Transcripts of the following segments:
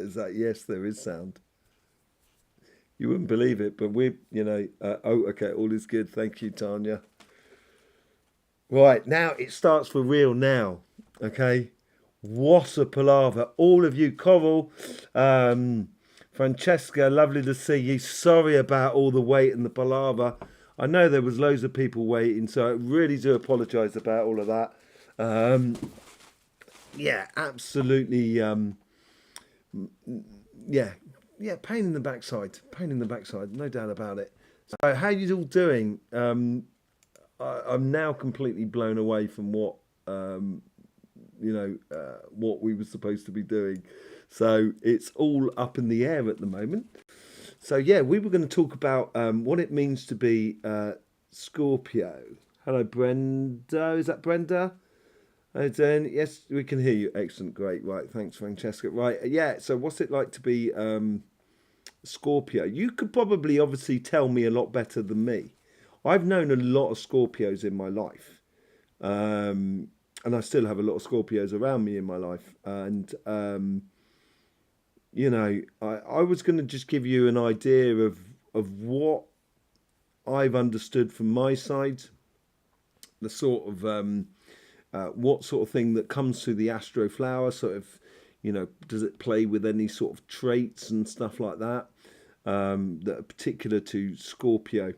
Is that yes? There is sound. You wouldn't believe it, but okay, all is good. Thank you, Tanya. Right, now it starts for real now. Okay. What a palaver. All of you, Coral, um, Francesca, lovely to see you. Sorry about all the wait and the palaver. I know there was loads of people waiting, so I really do apologise about all of that. Um, yeah, absolutely. Yeah, yeah, pain in the backside. Pain in the backside, no doubt about it. So, how you all doing? I'm now completely blown away from what we were supposed to be doing. So it's all up in the air at the moment. So yeah, we were going to talk about what it means to be Scorpio. Hello, Brenda. Is that Brenda? Hi, Dan. Yes, we can hear you. Excellent. Great. Right. Thanks, Francesca. Right. Yeah. So what's it like to be Scorpio? You could probably obviously tell me a lot better than me. I've known a lot of Scorpios in my life. And I still have a lot of Scorpios around me in my life. And I was going to just give you an idea of what I've understood from my side, the sort of what sort of thing that comes through the Astroflower. Sort of, does it play with any sort of traits and stuff like that that are particular to Scorpio?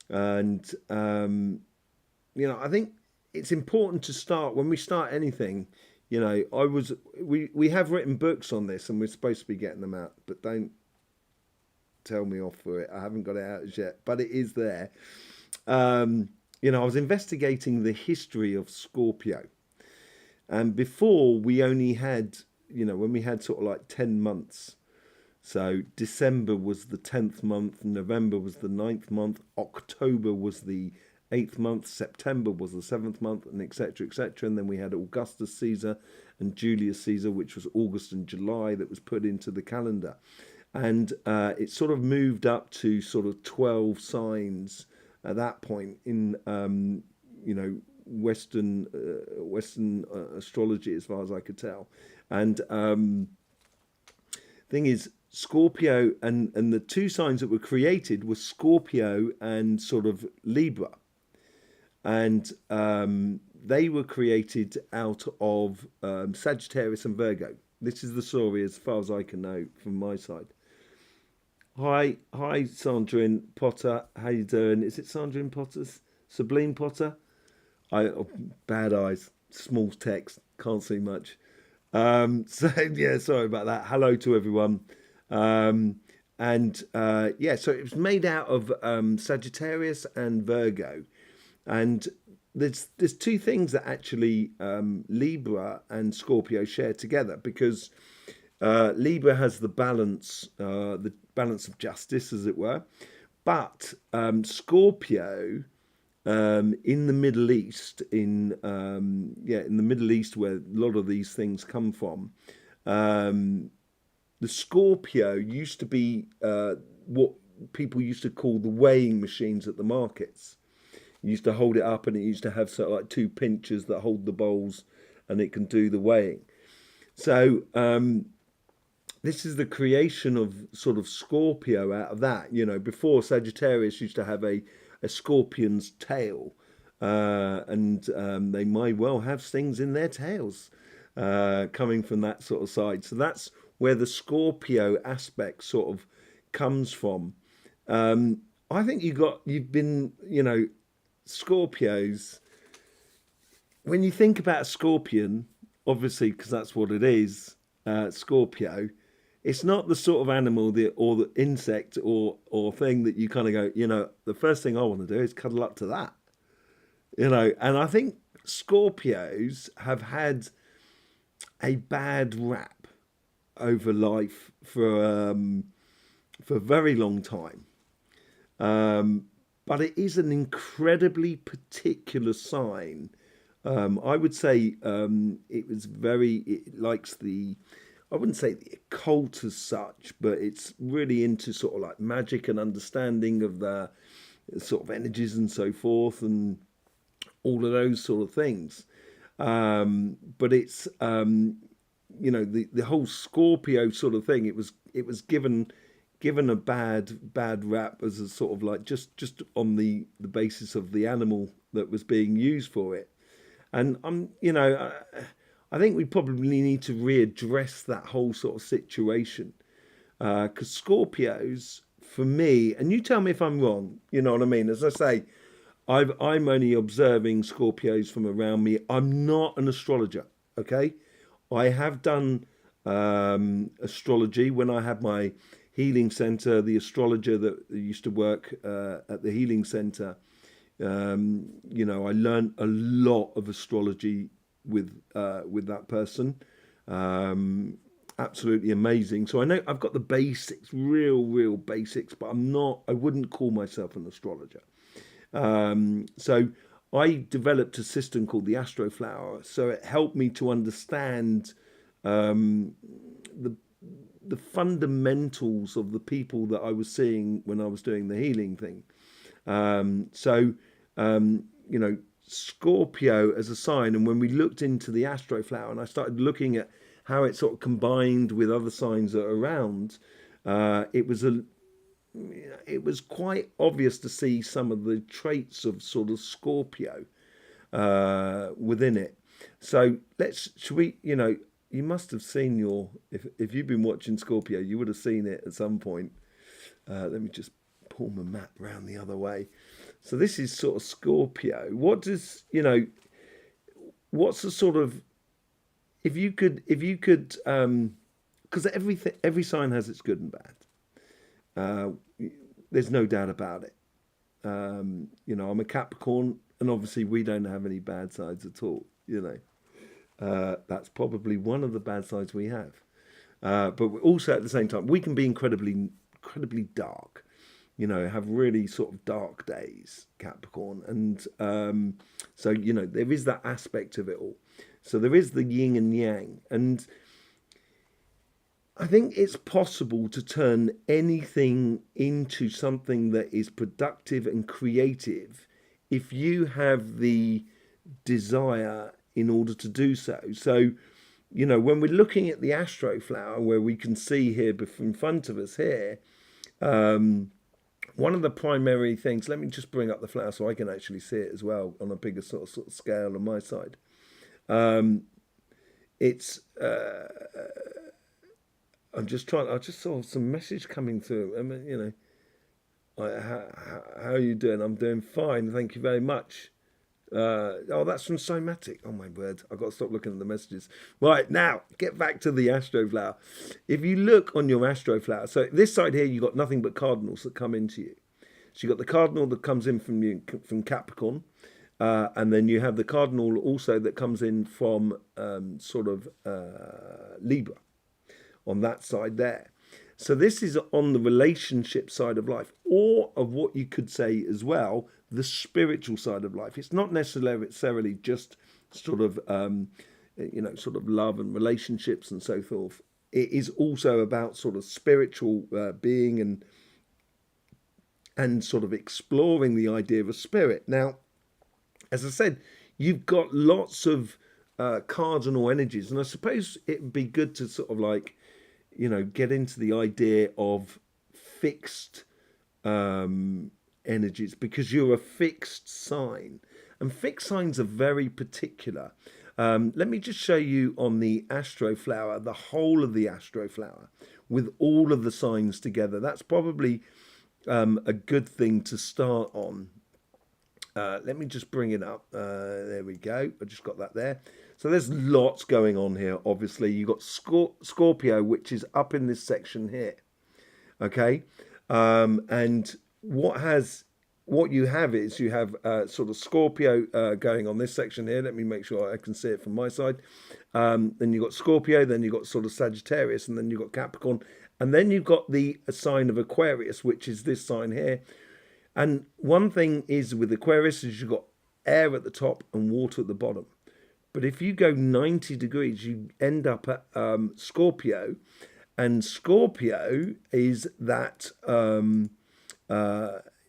And I think it's important to start when we start anything. We have written books on this, and we're supposed to be getting them out, but don't tell me off for it. I haven't got it out as yet, but it is there. I was investigating the history of Scorpio, and before we only had, when we had sort of like 10 months. So December was the 10th month, November was the ninth month, October was the eighth month, September was the seventh month, and etc. etc. And then we had Augustus Caesar and Julius Caesar, which was August and July, that was put into the calendar. And it sort of moved up to sort of 12 signs at that point in Western astrology, as far as I could tell. And thing is, Scorpio and the two signs that were created were Scorpio and sort of Libra, and they were created out of Sagittarius and Virgo. This is the story as far as I can know from my side. Hi, Sandrine Potter. How you doing? Is it Sandrine Potter's Sublime Potter? Oh, bad eyes, small text, can't see much. So yeah, sorry about that. Hello to everyone. So it was made out of Sagittarius and Virgo, and there's two things that actually Libra and Scorpio share together, because Libra has the balance of justice, as it were, but Scorpio in the Middle East, in the Middle East, where a lot of these things come from. The Scorpio used to be what people used to call the weighing machines at the markets. You used to hold it up, and it used to have sort of like two pinchers that hold the bowls, and it can do the weighing. So this is the creation of sort of Scorpio out of that. Before, Sagittarius used to have a scorpion's tail, and they might well have stings in their tails coming from that sort of side. So that's where the Scorpio aspect sort of comes from. I think you've been, Scorpios. When you think about a scorpion, obviously, because that's what it is, Scorpio. It's not the sort of animal or the insect or thing that you kind of go, the first thing I want to do is cuddle up to that, And I think Scorpios have had a bad rap over life for a very long time, but it is an incredibly particular sign. I would say it likes the, I wouldn't say the occult as such, but it's really into sort of like magic and understanding of the sort of energies and so forth, and all of those sort of things. But it's the whole Scorpio sort of thing. It was given a bad rap as a sort of like just on the basis of the animal that was being used for it. And I think we probably need to readdress that whole sort of situation, because Scorpios, for me, and you tell me if I'm wrong, you know what I mean. As I say, I'm only observing Scorpios from around me. I'm not an astrologer, okay? I have done astrology when I had my healing center. The astrologer that used to work at the healing center, I learned a lot of astrology with that person. Absolutely amazing. So I know I've got the basics, real basics, but I wouldn't call myself an astrologer. So I developed a system called the Astroflower. So it helped me to understand the fundamentals of the people that I was seeing when I was doing the healing thing. So Scorpio as a sign, and when we looked into the Astroflower, and I started looking at how it sort of combined with other signs that are around, it was quite obvious to see some of the traits of sort of Scorpio within it. So should we, you must have seen if you've been watching Scorpio, you would have seen it at some point. Let me just pull my map round the other way. So this is sort of Scorpio. What's the sort of, if you could, because every sign has its good and bad. There's no doubt about it. I'm a Capricorn, and obviously we don't have any bad sides at all. That's probably one of the bad sides we have. But also at the same time, we can be incredibly dark. Have really sort of dark days, Capricorn. And so, there is that aspect of it all. So there is the yin and yang. And I think it's possible to turn anything into something that is productive and creative if you have the desire in order to do so. So, when we're looking at the Astroflower, where we can see here in front of us here, one of the primary things, let me just bring up the flower so I can actually see it as well on a bigger sort of scale on my side. I just saw some message coming through. I mean, how are you doing? I'm doing fine. Thank you very much. That's from Somatic. Oh my word, I've got to stop looking at the messages. Right, now, get back to the Astroflower. If you look on your Astroflower, so this side here, you've got nothing but cardinals that come into you. So you've got the cardinal that comes in from Capricorn, and then you have the cardinal also that comes in from Libra on that side there. So this is on the relationship side of life, or of what you could say as well, the spiritual side of life. It's not necessarily just sort of love and relationships and so forth. It is also about sort of spiritual being and sort of exploring the idea of a spirit. Now, as I said, you've got lots of cardinal energies, and I suppose it would be good to sort of like, get into the idea of fixed energies, because you're a fixed sign, and fixed signs are very particular. Let me just show you on the Astroflower, the whole of the Astroflower with all of the signs together. That's probably a good thing to start on. Let me just bring it up. There we go. I just got that there. So there's lots going on here. Obviously, you've got Scorpio, which is up in this section here. Okay, and what you have is you have sort of Scorpio going on this section here. Let me make sure I can see it from my side. Then you've got Scorpio, then you've got sort of Sagittarius, and then you've got Capricorn, and then you've got the sign of Aquarius, which is this sign here. And one thing is with Aquarius is you've got air at the top and water at the bottom. But if you go 90 degrees, you end up at Scorpio. And Scorpio is that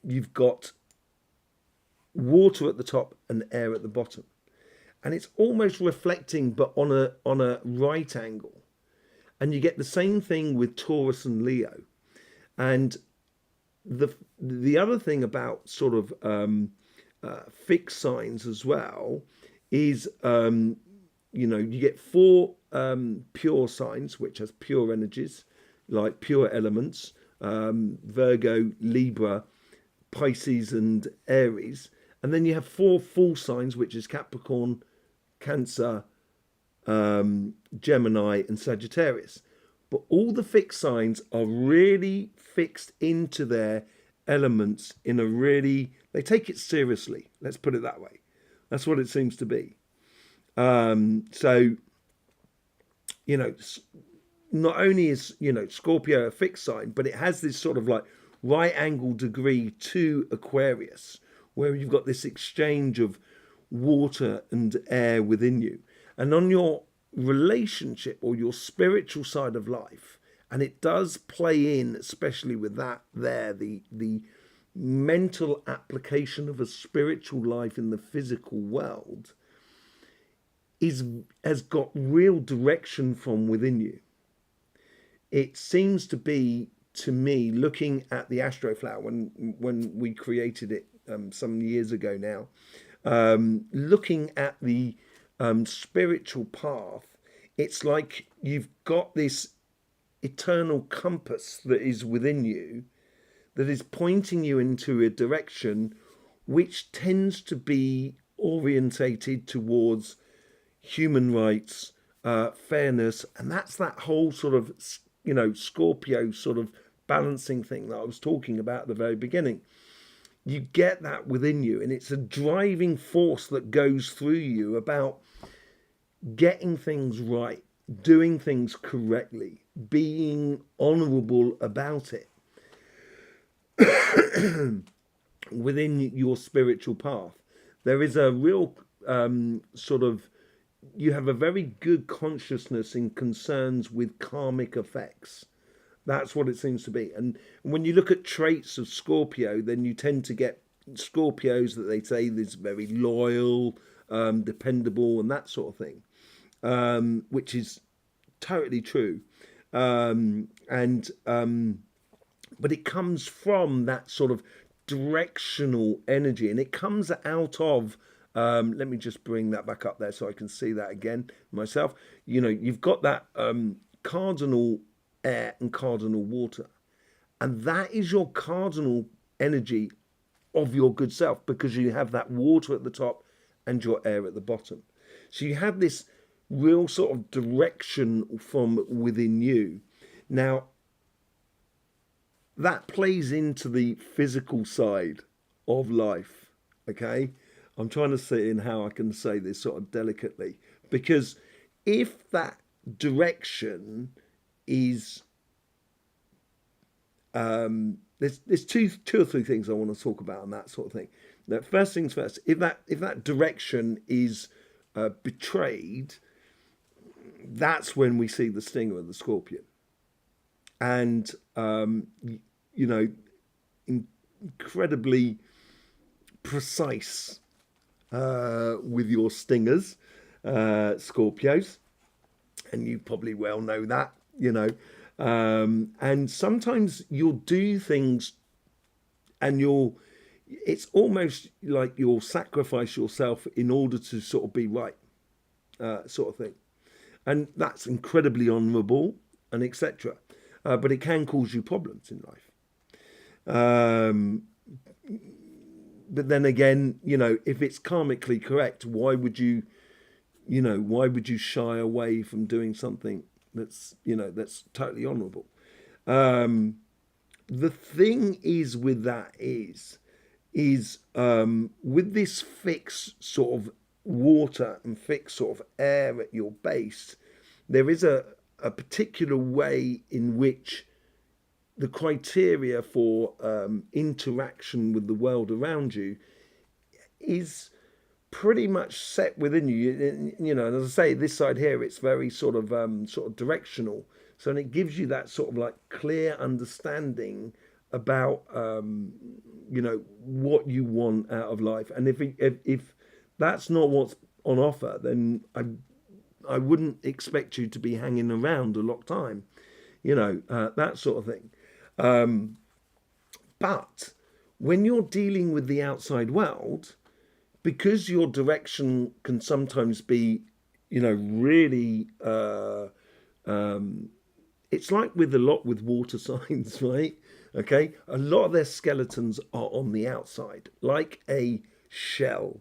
you've got water at the top and air at the bottom. and it's almost reflecting, but on a right angle. And you get the same thing with Taurus and Leo. And the other thing about sort of fixed signs as well is you get four pure signs, which has pure energies, like pure elements, Virgo, Libra, Pisces, and Aries. And then you have four full signs, which is Capricorn, Cancer, Gemini, and Sagittarius. But all the fixed signs are really fixed into their elements in a really, they take it seriously. Let's put it that way. That's what it seems to be. So, not only is, Scorpio a fixed sign, but it has this sort of like right angle degree to Aquarius, where you've got this exchange of water and air within you. And on your relationship or your spiritual side of life, and it does play in, especially with that there, the mental application of a spiritual life in the physical world has got real direction from within you. It seems to be, to me, looking at the Astroflower when we created it some years ago now, looking at the spiritual path, it's like you've got this eternal compass that is within you that is pointing you into a direction which tends to be orientated towards human rights, fairness, and that's that whole sort of, Scorpio sort of balancing thing that I was talking about at the very beginning. You get that within you, and it's a driving force that goes through you about getting things right, doing things correctly, being honourable about it within your spiritual path. There is a real you have a very good consciousness in concerns with karmic effects. That's what it seems to be. And when you look at traits of Scorpio, then you tend to get Scorpios that they say is very loyal, dependable, and that sort of thing, which is totally true. But it comes from that sort of directional energy, and it comes out of, let me just bring that back up there so I can see that again myself. You've got that cardinal air and cardinal water, and that is your cardinal energy of your good self, because you have that water at the top and your air at the bottom. So you have this real sort of direction from within you. Now, that plays into the physical side of life, okay? I'm trying to see in how I can say this sort of delicately, because if that direction is, there's two or three things I want to talk about on that sort of thing. Now, first things first, if that direction is betrayed, that's when we see the stinger of the scorpion. And incredibly precise with your stingers, Scorpios, and you probably well know that, and sometimes you'll do things and it's almost like you'll sacrifice yourself in order to sort of be right, sort of thing. And that's incredibly honourable and etc. But it can cause you problems in life. But then again, if it's karmically correct, why would you shy away from doing something that's totally honourable? The thing is with that is with this fixed sort of water and fixed sort of air at your base, there is a particular way in which the criteria for interaction with the world around you is pretty much set within you. And as I say, this side here, it's very sort of directional. So and it gives you that sort of like clear understanding about what you want out of life. And if that's not what's on offer, then I wouldn't expect you to be hanging around a lot of time, that sort of thing. But when you're dealing with the outside world, because your direction can sometimes be, really, it's like with a lot with water signs, right? Okay, a lot of their skeletons are on the outside, like a shell,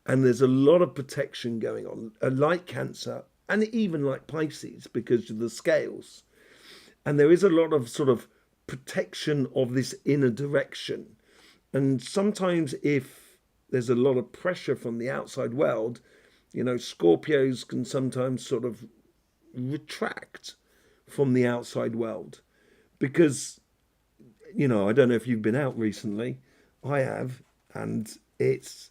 and there's a lot of protection going on, like Cancer and even like Pisces because of the scales. And there is a lot of sort of protection of this inner direction. And sometimes if there's a lot of pressure from the outside world, Scorpios can sometimes sort of retract from the outside world because, I don't know if you've been out recently. I have, and it's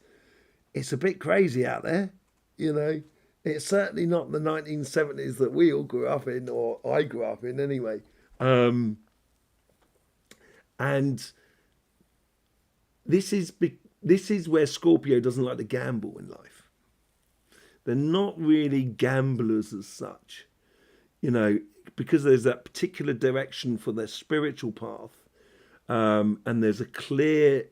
a bit crazy out there, you know. It's certainly not the 1970s that we all grew up in, or I grew up in anyway. And this is where Scorpio doesn't like to gamble in life. They're not really gamblers as such, because there's that particular direction for their spiritual path, and there's a clear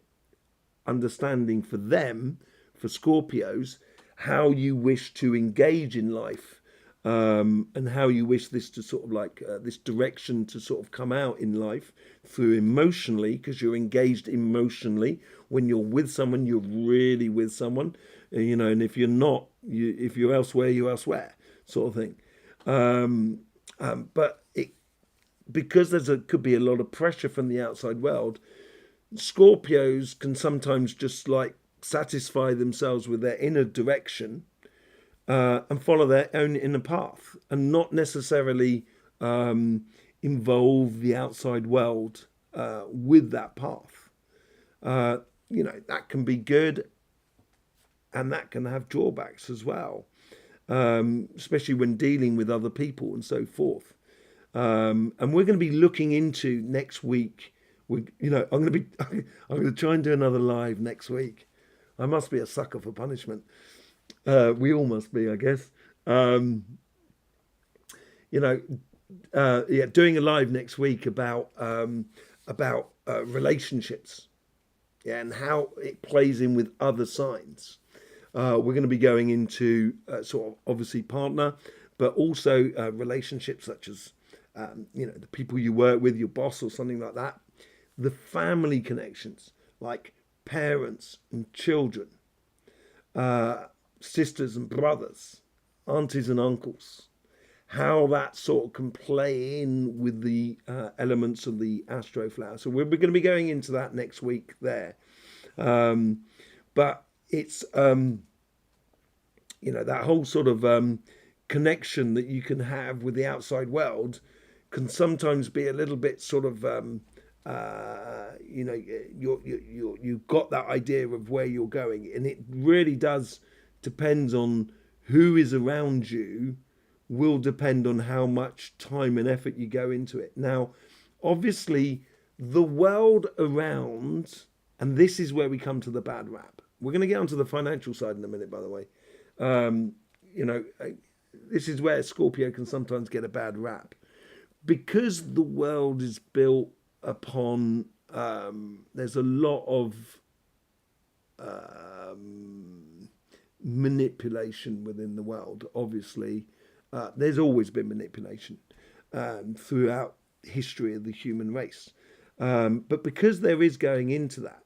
understanding for them, for Scorpios, how you wish to engage in life, and how you wish this to sort of like this direction to sort of come out in life through emotionally, because you're engaged emotionally. When you're with someone, you're really with someone, and if you're not, if you're elsewhere, you're elsewhere, sort of thing. But because could be a lot of pressure from the outside world, Scorpios can sometimes just like satisfy themselves with their inner direction, and follow their own inner path, and not necessarily involve the outside world with that path. That can be good, and that can have drawbacks as well, especially when dealing with other people and so forth. And we're going to be looking into next week. I'm going to try and do another live next week. I must be a sucker for punishment. We all must be, I guess. Doing a live next week about relationships, and how it plays in with other signs. We're going to be going into sort of obviously partner, but also relationships such as the people you work with, your boss or something like that, the family connections like parents and children, sisters and brothers, aunties and uncles, how that sort of can play in with the elements of the Astroflower. So we're going to be going into that next week there. But it's, that whole sort of connection that you can have with the outside world can sometimes be a little bit sort of, you've got that idea of where you're going, and it really does depends on who is around you, will depend on how much time and effort you go into it. Now, obviously, the world around, and this is where we come to the bad rap. We're going to get onto the financial side in a minute, by the way. This is where Scorpio can sometimes get a bad rap, because the world is built upon, there's a lot of manipulation within the world. Obviously, there's always been manipulation throughout history of the human race, but because there is going into that,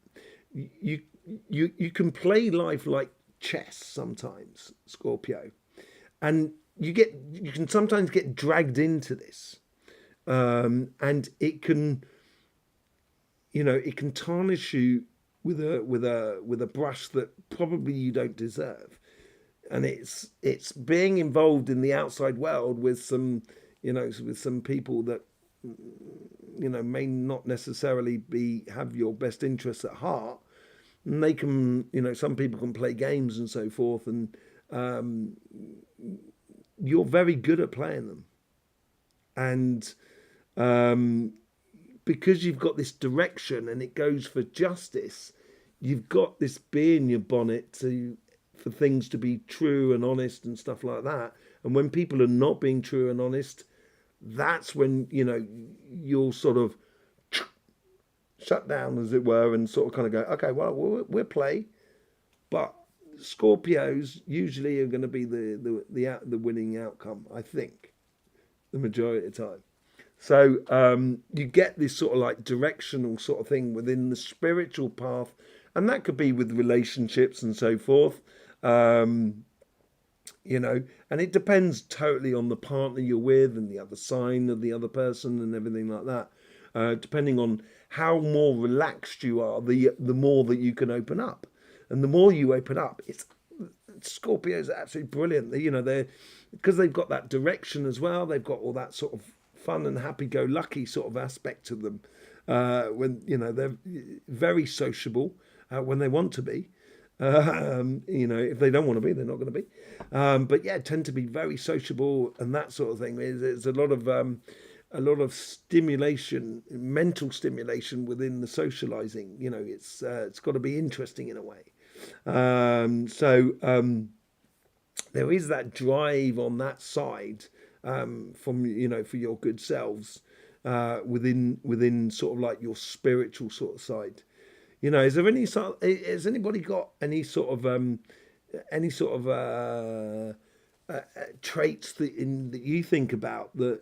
you can play life like chess sometimes, Scorpio, and you can sometimes get dragged into this, and it can tarnish you with a brush that probably you don't deserve. And it's being involved in the outside world with some people that may not necessarily have your best interests at heart. And they can, some people can play games and so forth, and you're very good at playing them. And because you've got this direction and it goes for justice, you've got this bee in your bonnet to for things to be true and honest and stuff like that. And when people are not being true and honest, that's when, you know, you'll sort of shut down, as it were, and sort of kind of go, okay, well, we'll play. But Scorpios usually are going to be the winning outcome, I think, the majority of the time. So you get this sort of like directional sort of thing within the spiritual path, and that could be with relationships and so forth. You know, and it depends totally on the partner you're with and the other sign of the other person and everything like that. Depending on how more relaxed you are, the more that you can open up, and the more you open up, it's Scorpios are absolutely brilliant. You know, they're because they've got that direction as well. They've got all that sort of fun and happy-go-lucky sort of aspect to them. When you know they're very sociable when they want to be. You know, if they don't want to be, they're not going to be. But yeah, tend to be very sociable and that sort of thing. There's a lot of stimulation, mental stimulation within the socializing. You know, it's got to be interesting in a way. There is that drive on that side from, you know, for your good selves within sort of like your spiritual sort of side. You know, is there any sort? Has anybody got any sort of traits that you think about that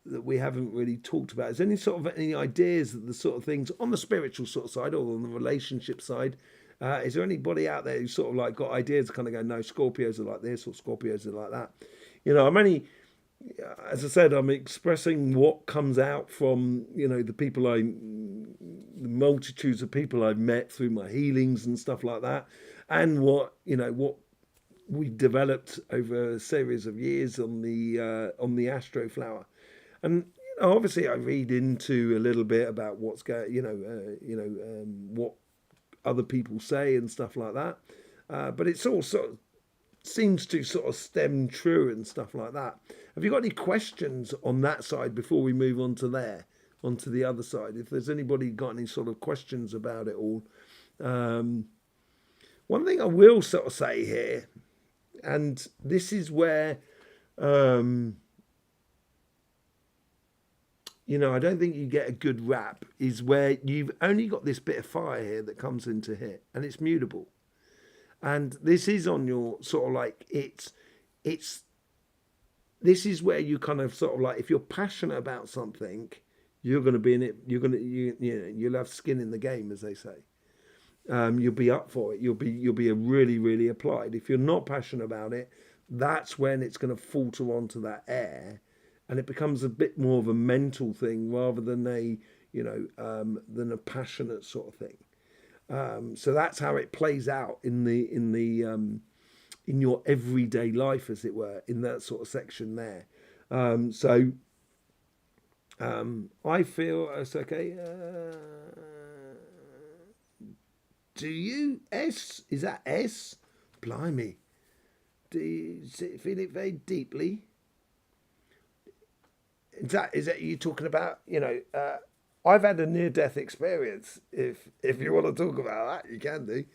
we haven't really talked about? Is there any sort of any ideas that the sort of things on the spiritual sort of side or on the relationship side? Is there anybody out there who sort of like got ideas to kind of go, no, Scorpios are like this or Scorpios are like that? You know, I'm only, as I said, I'm expressing what comes out from, you know, the multitudes of people I've met through my healings and stuff like that, and what, you know, what we've developed over a series of years on the Astroflower. And you know, obviously I read into a little bit about what's going, what other people say and stuff like that, but it's all sort of seems to sort of stem true and stuff like that. Have you got any questions on that side before we move on to onto the other side? If there's anybody got any sort of questions about it all. One thing I will sort of say here, and this is where, you know, I don't think you get a good rap, is where you've only got this bit of fire here that comes into here, and it's mutable. And this is on your sort of like, this is where you kind of sort of like, if you're passionate about something, you're going to be in it. You'll have skin in the game, as they say. You'll be up for it. You'll be a really, really applied. If you're not passionate about it, that's when it's going to falter onto that air, and it becomes a bit more of a mental thing rather than than a passionate sort of thing. So that's how it plays out in your everyday life, as it were, in that sort of section there. I feel it's okay. Do you S? Is that S? Blimey. Do you feel it very deeply? Is that you talking about? You know, I've had a near-death experience. If you want to talk about that, you can do.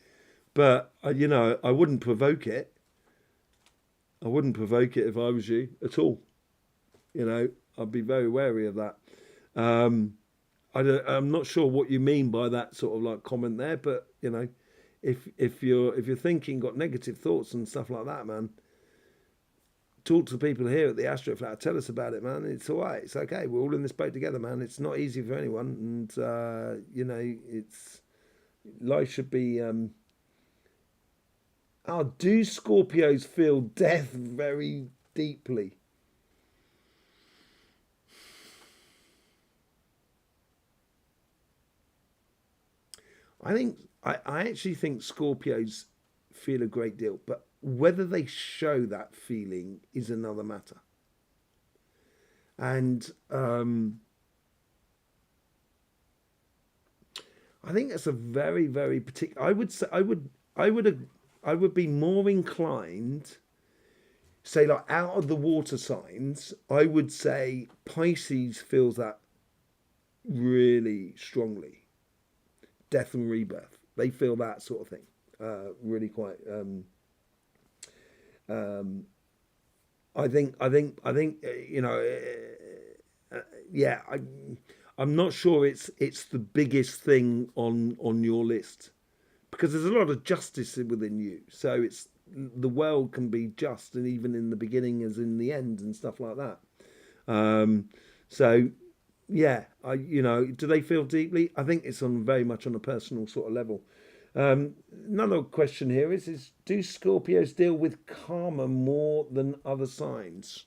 But you know, I wouldn't provoke it. I wouldn't provoke it if I was you at all. You know, I'd be very wary of that. I'm not sure what you mean by that sort of like comment there, but you know, if you're thinking, got negative thoughts and stuff like that, man, talk to the people here at the Astroflower. Tell us about it, man. It's all right. It's okay. We're all in this boat together, man. It's not easy for anyone, and you know, life should be. Do Scorpios feel death very deeply? I actually think Scorpios feel a great deal, but whether they show that feeling is another matter. And I think that's a very, very particular. I would say I would be more inclined, say, like out of the water signs. I would say Pisces feels that really strongly. Death and rebirth. They feel that sort of thing really quite You know, yeah, I'm not sure it's the biggest thing on your list, because there's a lot of justice within you. So it's the world can be just, and even in the beginning as in the end and stuff like that. Um, so yeah, do they feel deeply? I think it's on very much on a personal sort of level. Another question here is do Scorpios deal with karma more than other signs?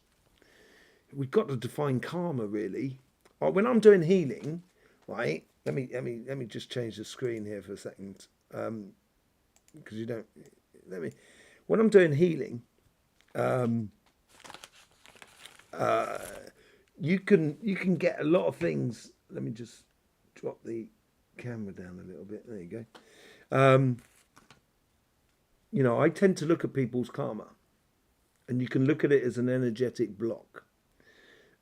We've got to define karma really. When I'm doing healing, right? Let me just change the screen here for a second, because you don't. Let me. When I'm doing healing, you can get a lot of things. Let me just drop the camera down a little bit. There you go. I tend to look at people's karma, and you can look at it as an energetic block.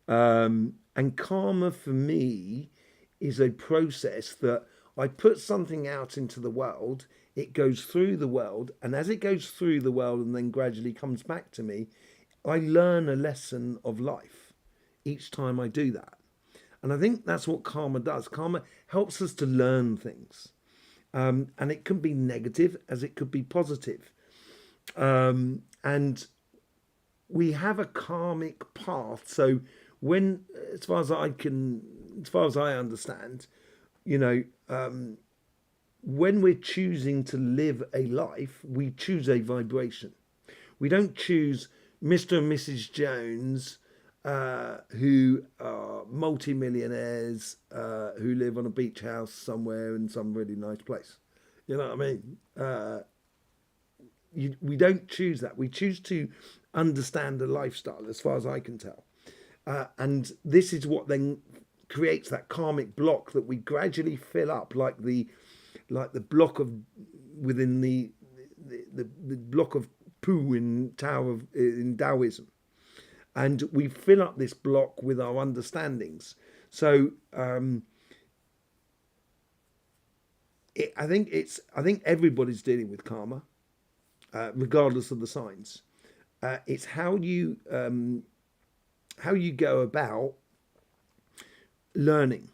And karma for me is a process that I put something out into the world, it goes through the world, and as it goes through the world and then gradually comes back to me, I learn a lesson of life each time I do that. And I think that's what karma does. Karma helps us to learn things. And it can be negative as it could be positive. And we have a karmic path. So when, as far as I understand, when we're choosing to live a life, we choose a vibration. We don't choose Mr. and Mrs. Jones, who are multi-millionaires, who live on a beach house somewhere in some really nice place. You know what I mean? We don't choose that. We choose to understand a lifestyle, as far as I can tell. And this is what then creates that karmic block that we gradually fill up, like the block of within the block of poo in Taoism, and we fill up this block with our understandings. So I think everybody's dealing with karma, regardless of the signs. It's how you go about learning.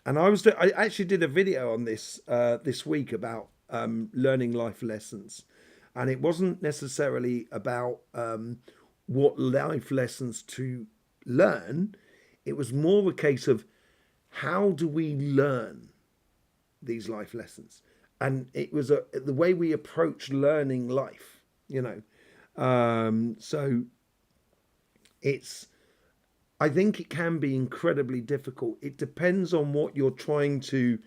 And I actually did a video on this this week about learning life lessons, and it wasn't necessarily about what life lessons to learn. It was more a case of how do we learn these life lessons, and it was the way we approach learning life. So I think it can be incredibly difficult. It depends on what you're trying to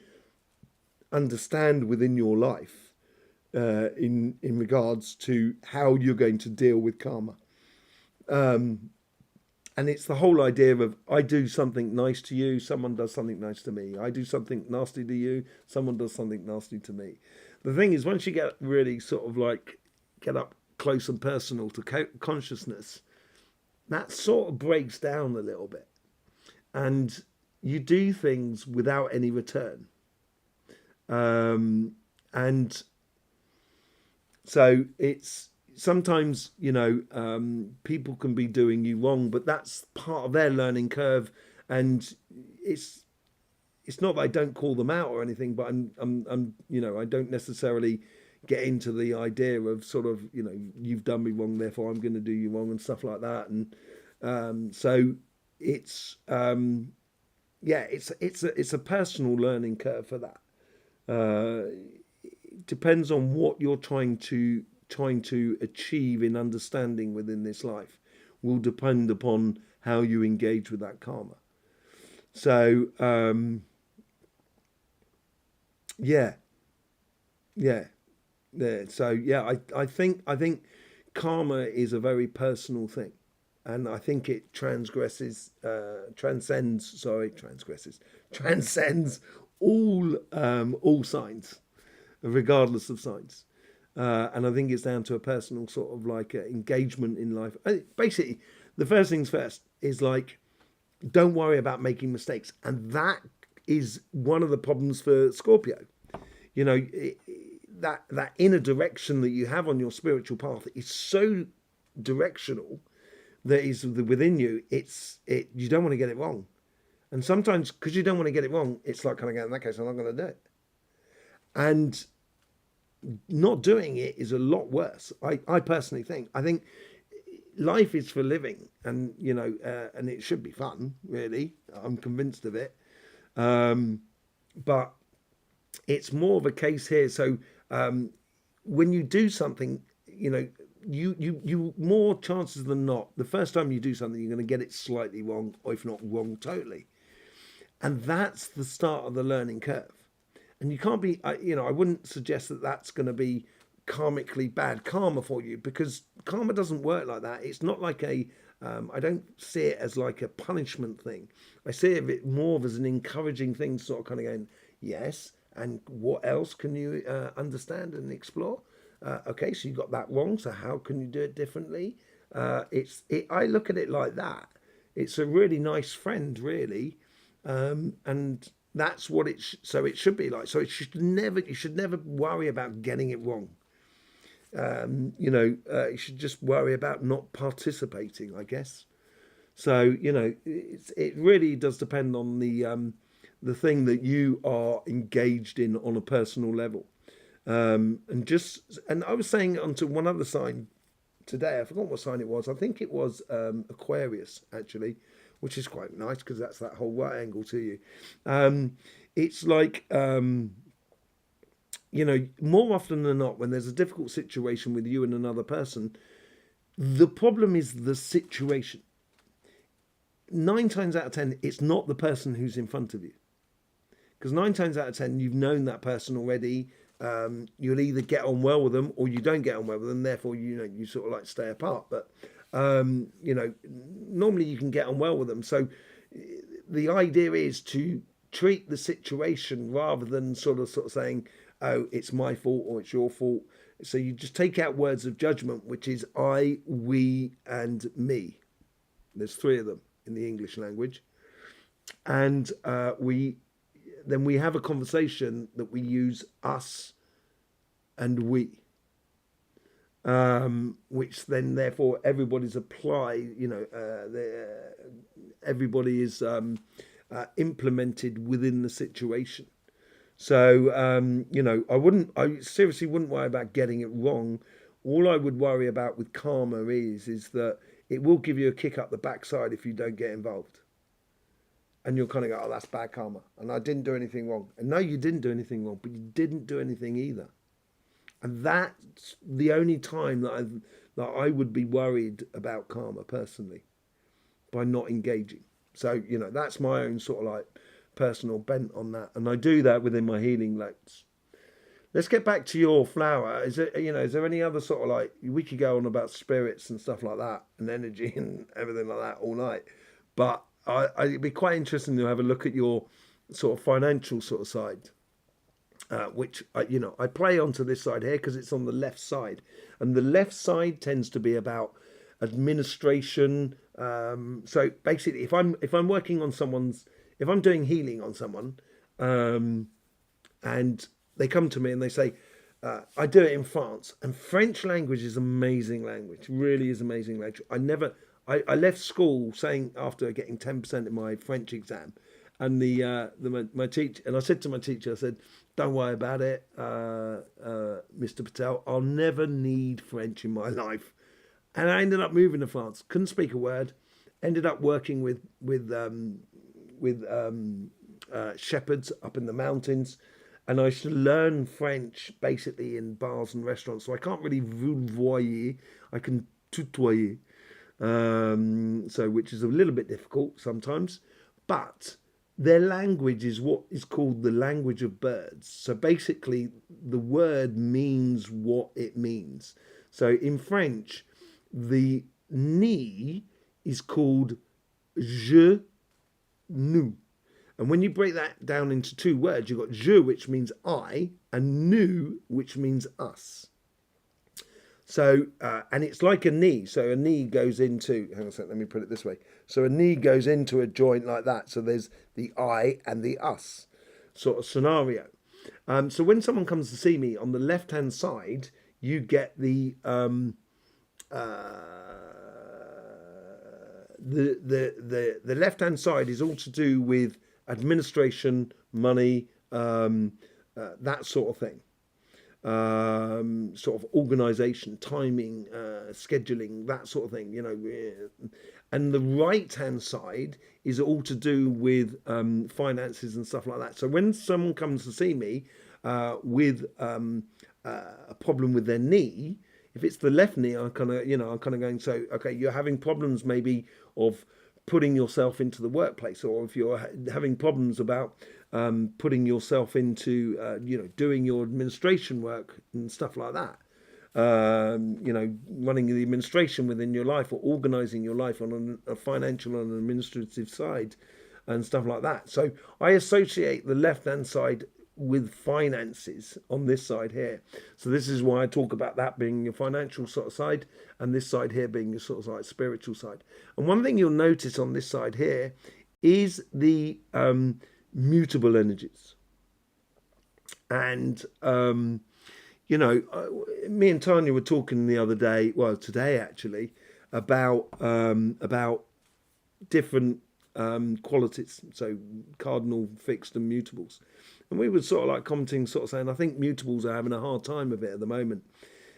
understand within your life, in regards to how you're going to deal with karma. And it's the whole idea of, I do something nice to you, someone does something nice to me. I do something nasty to you, someone does something nasty to me. The thing is, once you get really sort of like get up close and personal to consciousness, that sort of breaks down a little bit, and you do things without any return. And so it's sometimes, people can be doing you wrong, but that's part of their learning curve. And it's not that I don't call them out or anything, but I don't necessarily get into the idea of sort of, you've done me wrong, therefore I'm going to do you wrong and stuff like that. And so it's it's a personal learning curve for that. It depends on what you're trying to achieve in understanding within this life, will depend upon how you engage with that karma. So yeah. So yeah, I think karma is a very personal thing, and I think it transcends all signs, regardless of signs. And I think it's down to a personal sort of like engagement in life. Basically, the first things first is like, don't worry about making mistakes, and that is one of the problems for Scorpio. You know, that inner direction that you have on your spiritual path is so directional that is within you, you don't want to get it wrong. And sometimes because you don't want to get it wrong, it's like kind of going, in that case, I'm not going to do it. And not doing it is a lot worse. I personally think. I think life is for living, and and it should be fun. Really, I'm convinced of it. But it's more of a case here. So when you do something, you more chances than not, the first time you do something, you're going to get it slightly wrong, or if not wrong totally. And that's the start of the learning curve. And you can't be, I wouldn't suggest that that's going to be karmically bad karma for you, because karma doesn't work like that. It's not like I don't see it as like a punishment thing. I see it more as an encouraging thing, sort of kind of going, yes, and what else can you understand and explore? Okay, so you got that wrong, so how can you do it differently? I look at it like that. It's a really nice friend, really. And that's what it should be like. So you should never worry about getting it wrong. You should just worry about not participating, I guess. So it really does depend on the thing that you are engaged in on a personal level. And I was saying onto one other sign today. I forgot what sign it was. I think it was Aquarius, actually, which is quite nice because that's that whole right angle to you. It's like, more often than not, when there's a difficult situation with you and another person, the problem is the situation. 9 times out of 10, it's not the person who's in front of you. Because 9 times out of 10, you've known that person already. You'll either get on well with them or you don't get on well with them. Therefore, you sort of like stay apart. But normally you can get on well with them. So the idea is to treat the situation rather than sort of saying, oh, it's my fault or it's your fault. So you just take out words of judgment, which is I, we, and me. There's 3 of them in the English language. And we have a conversation that we use us and we. Which then therefore everybody's everybody is implemented within the situation. So I seriously wouldn't worry about getting it wrong. All I would worry about with karma is that it will give you a kick up the backside if you don't get involved. And you'll kind of go, oh, that's bad karma. And I didn't do anything wrong. And no, you didn't do anything wrong, but you didn't do anything either. And that's the only time that I would be worried about karma personally, by not engaging. So, that's my own sort of like personal bent on that. And I do that within my healing notes. Let's get back to your flower. Is there any other sort of like, we could go on about spirits and stuff like that and energy and everything like that all night. But it'd be quite interesting to have a look at your sort of financial sort of side. Which I play onto this side here because it's on the left side, and the left side tends to be about administration. So basically, if I'm working on if I'm doing healing on someone, and they come to me and they say, I do it in France, and French language is amazing language, really is amazing language. I left school saying after getting 10% in my French exam. And my teacher, and I said to my teacher, I said, don't worry about it, Mr. Patel. I'll never need French in my life. And I ended up moving to France. Couldn't speak a word. Ended up working with shepherds up in the mountains. And I should learn French basically in bars and restaurants. So I can't really vous voyez. I can tutoyer. Which is a little bit difficult sometimes. But their language is what is called the language of birds. So basically, the word means what it means. So in French, the ni is called je, nous. And when you break that down into 2 words, you've got je, which means I, and nous, which means us. So, and it's like a knee. So a knee goes into, hang on a second, let me put it this way. So a knee goes into a joint like that. So there's the I and the us sort of scenario. So when someone comes to see me on the left-hand side, you get the the left hand side is all to do with administration, money, that sort of thing. Sort of organization, timing, scheduling, that sort of thing, and the right hand side is all to do with finances and stuff like that. So when someone comes to see me with a problem with their knee, if it's the left knee, I'm kind of going, so okay, you're having problems maybe of putting yourself into the workplace, or if you're having problems about putting yourself into doing your administration work and stuff like that, running the administration within your life or organizing your life on a financial and administrative side and stuff like that. So I associate the left hand side with finances on this side here. So this is why I talk about that being your financial sort of side, and this side here being your sort of like spiritual side. And one thing you'll notice on this side here is the mutable energies. And me and Tanya were talking the other day, well today actually, about different qualities, so cardinal, fixed and mutables. And we were sort of like commenting, sort of saying, I think mutables are having a hard time of it at the moment.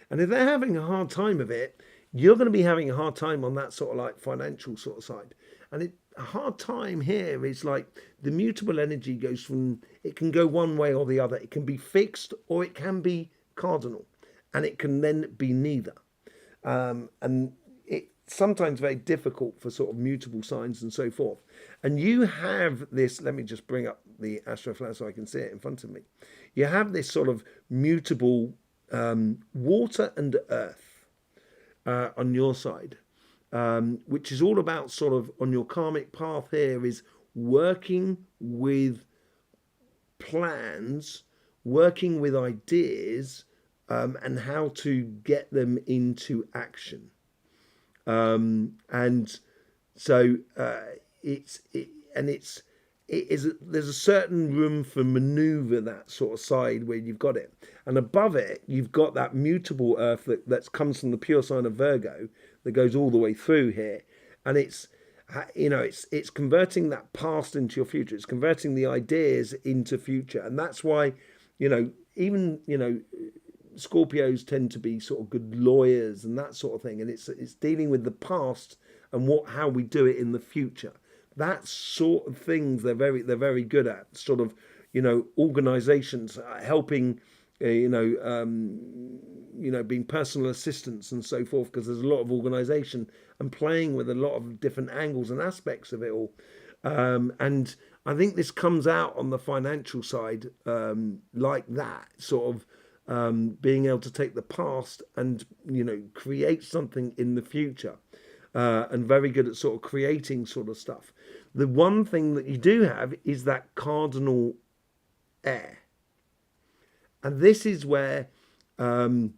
And if they're having a hard time of it, you're going to be having a hard time on that sort of like financial sort of side. And a hard time here is like the mutable energy goes from, it can go one way or the other. It can be fixed or it can be cardinal. And it can then be neither. And it's sometimes very difficult for sort of mutable signs and so forth. And you have this, let me just bring up the Astroflower so I can see it in front of me. You have this sort of mutable water and earth on your side, which is all about sort of on your karmic path here is working with plans, working with ideas, and how to get them into action. And so there's a certain room for maneuver, that sort of side where you've got it, and above it you've got that mutable earth that comes from the pure sign of Virgo that goes all the way through here, and it's converting that past into your future. It's converting the ideas into future, and that's why even Scorpios tend to be sort of good lawyers and that sort of thing, and it's dealing with the past and how we do it in the future. That sort of things they're very good at. Sort of organisations helping, being personal assistants and so forth, because there's a lot of organisation and playing with a lot of different angles and aspects of it all. And I think this comes out on the financial side like that sort of. Being able to take the past and create something in the future, and very good at sort of creating sort of stuff. The one thing that you do have is that Cardinal Air, and this is where you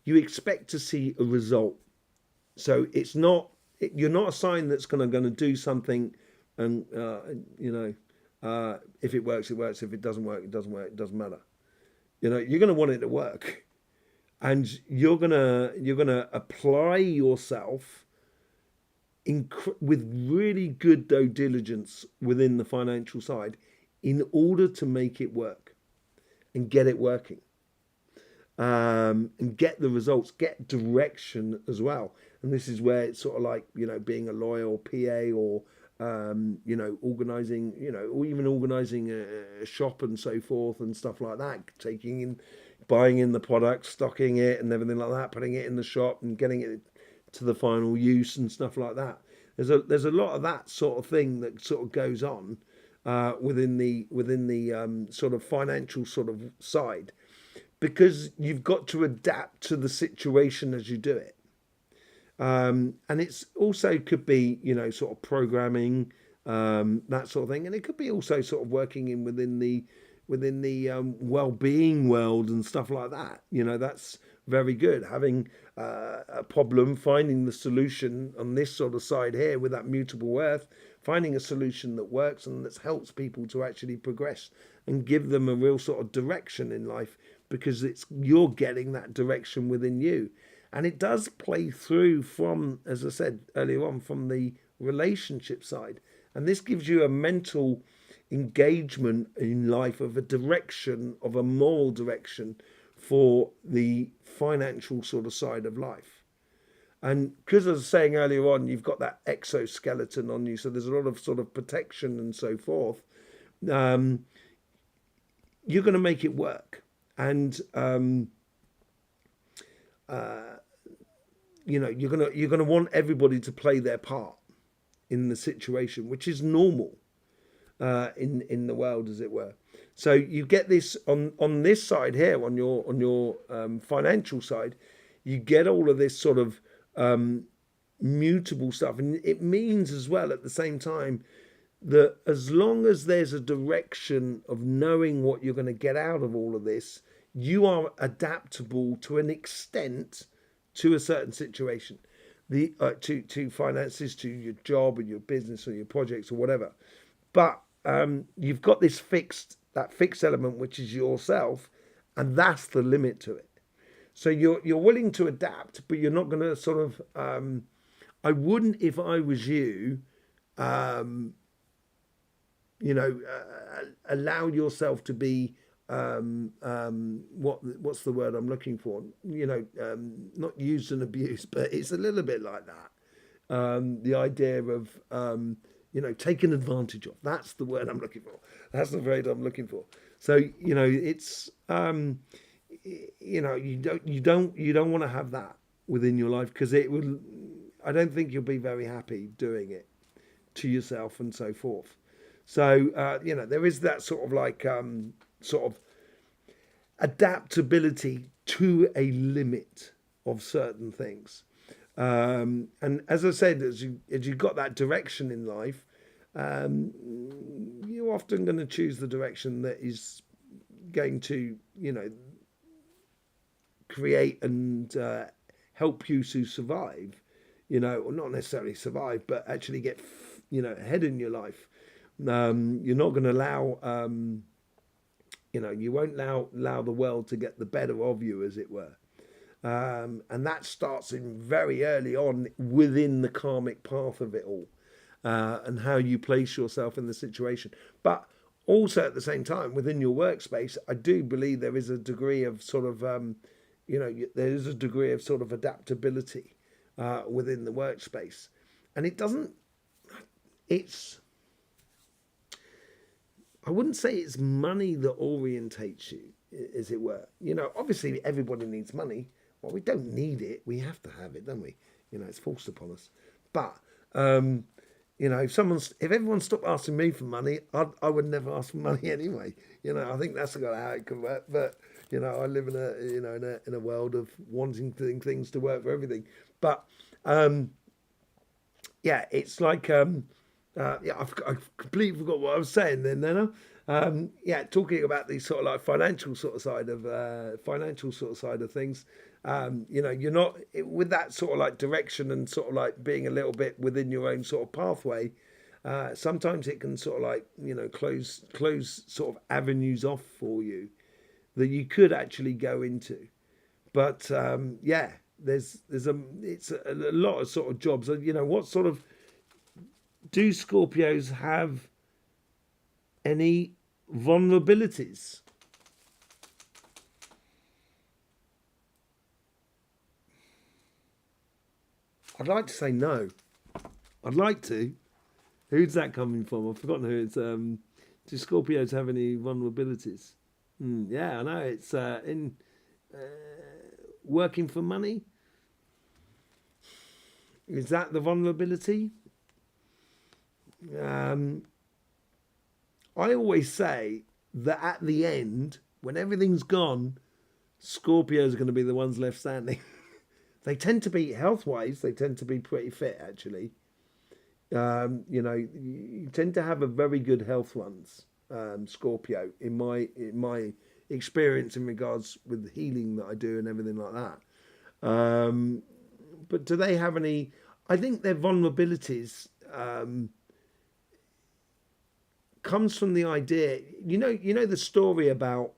expect to see a result. So you're not a sign that's going to do something, and if it works, it works. If it doesn't work, it doesn't work. It doesn't matter. You're going to want it to work, and you're gonna apply yourself with really good due diligence within the financial side in order to make it work and get it working, and get the results, get direction as well. And this is where it's sort of like being a lawyer or PA or organising, or even organising a shop and so forth and stuff like that, buying in the product, stocking it and everything like that, putting it in the shop and getting it to the final use and stuff like that. There's a lot of that sort of thing that sort of goes on within the sort of financial sort of side, because you've got to adapt to the situation as you do it. And it's also could be, sort of programming, that sort of thing. And it could be also sort of working within the well-being world and stuff like that. That's very good. Having a problem, finding the solution on this sort of side here with that mutable earth, finding a solution that works and that helps people to actually progress and give them a real sort of direction in life, because you're getting that direction within you. And it does play through from, as I said earlier on, from the relationship side. And this gives you a mental engagement in life of a direction, of a moral direction for the financial sort of side of life. And because, as I was saying earlier on, you've got that exoskeleton on you, so there's a lot of sort of protection and so forth. Um, you're going to make it work. And you're gonna want everybody to play their part in the situation, which is normal in the world, as it were. So you get this on this side here, on your financial side, you get all of this sort of mutable stuff, and it means as well at the same time that as long as there's a direction of knowing what you're going to get out of all of this, you are adaptable to an extent to a certain situation, to finances, to your job and your business or your projects or whatever. But you've got that fixed element, which is yourself, and that's the limit to it. So you're willing to adapt, but you're not going to sort of. I wouldn't, if I was you, allow yourself to be what's the word I'm looking for? Not used and abused, but it's a little bit like that. The idea of taken advantage of. That's the word I'm looking for. That's the word I'm looking for. So it's you don't want to have that within your life, because it will. I don't think you'll be very happy doing it to yourself and so forth. So there is that sort of like sort of adaptability to a limit of certain things. And as I said, as you got that direction in life, you're often going to choose the direction that is going to, create and help you to survive, or not necessarily survive, but actually get, ahead in your life. You're not going to allow, you won't allow the world to get the better of you, as it were. And that starts in very early on within the karmic path of it all, and how you place yourself in the situation. But also at the same time, within your workspace, I do believe there is a degree of sort of, there is a degree of sort of adaptability within the workspace. And I wouldn't say it's money that orientates you, as it were. Obviously everybody needs money. Well, we don't need it. We have to have it, don't we? It's forced upon us. But, if everyone stopped asking me for money, I would never ask for money anyway. I think that's how it can work. But, I live in a world of wanting things to work for everything. But, it's like, I've completely forgot what I was saying then, talking about the sort of like financial sort of side of things. You're not with that sort of like direction and sort of like being a little bit within your own sort of pathway. Sometimes it can sort of like close sort of avenues off for you that you could actually go into. But it's a lot of sort of jobs. What sort of do Scorpios have any vulnerabilities? I'd like to say no. I'd like to. Who's that coming from? I've forgotten who it's. Do Scorpios have any vulnerabilities? Yeah, I know. It's in working for money. Is that the vulnerability? I always say that at the end, when everything's gone, Scorpios are going to be the ones left standing. They tend to be, health-wise, they tend to be pretty fit, actually. You tend to have a very good health ones, Scorpio, in my experience in regards with the healing that I do and everything like that. But do they have any? I think their vulnerabilities comes from the idea. You know the story about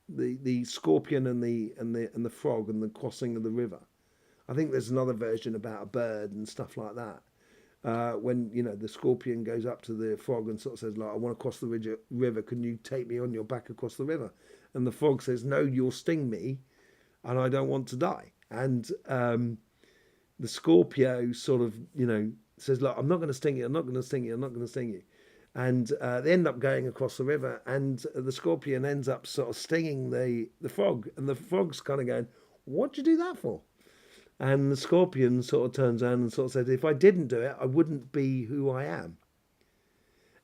the scorpion and the frog and the crossing of the river. I think there's another version about a bird and stuff like that. When the scorpion goes up to the frog and sort of says, like, I want to cross the river, can you take me on your back across the river? And the frog says, no, you'll sting me and I don't want to die. And the Scorpio sort of says, look, I'm not going to sting you, I'm not going to sting you, I'm not going to sting you. And they end up going across the river, and the scorpion ends up sort of stinging the frog, and the frog's kind of going, what'd you do that for? And the scorpion sort of turns around and sort of said, if I didn't do it, I wouldn't be who I am.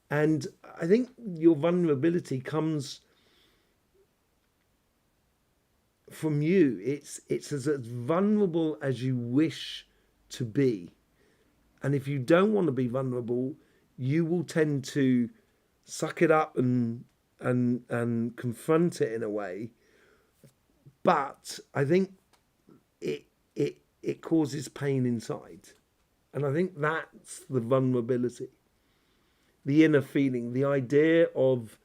And I think your vulnerability comes from you. It's as vulnerable as you wish to be. And if you don't want to be vulnerable, you will tend to suck it up and confront it in a way. But I think it causes pain inside. And I think that's the vulnerability, the inner feeling, the idea of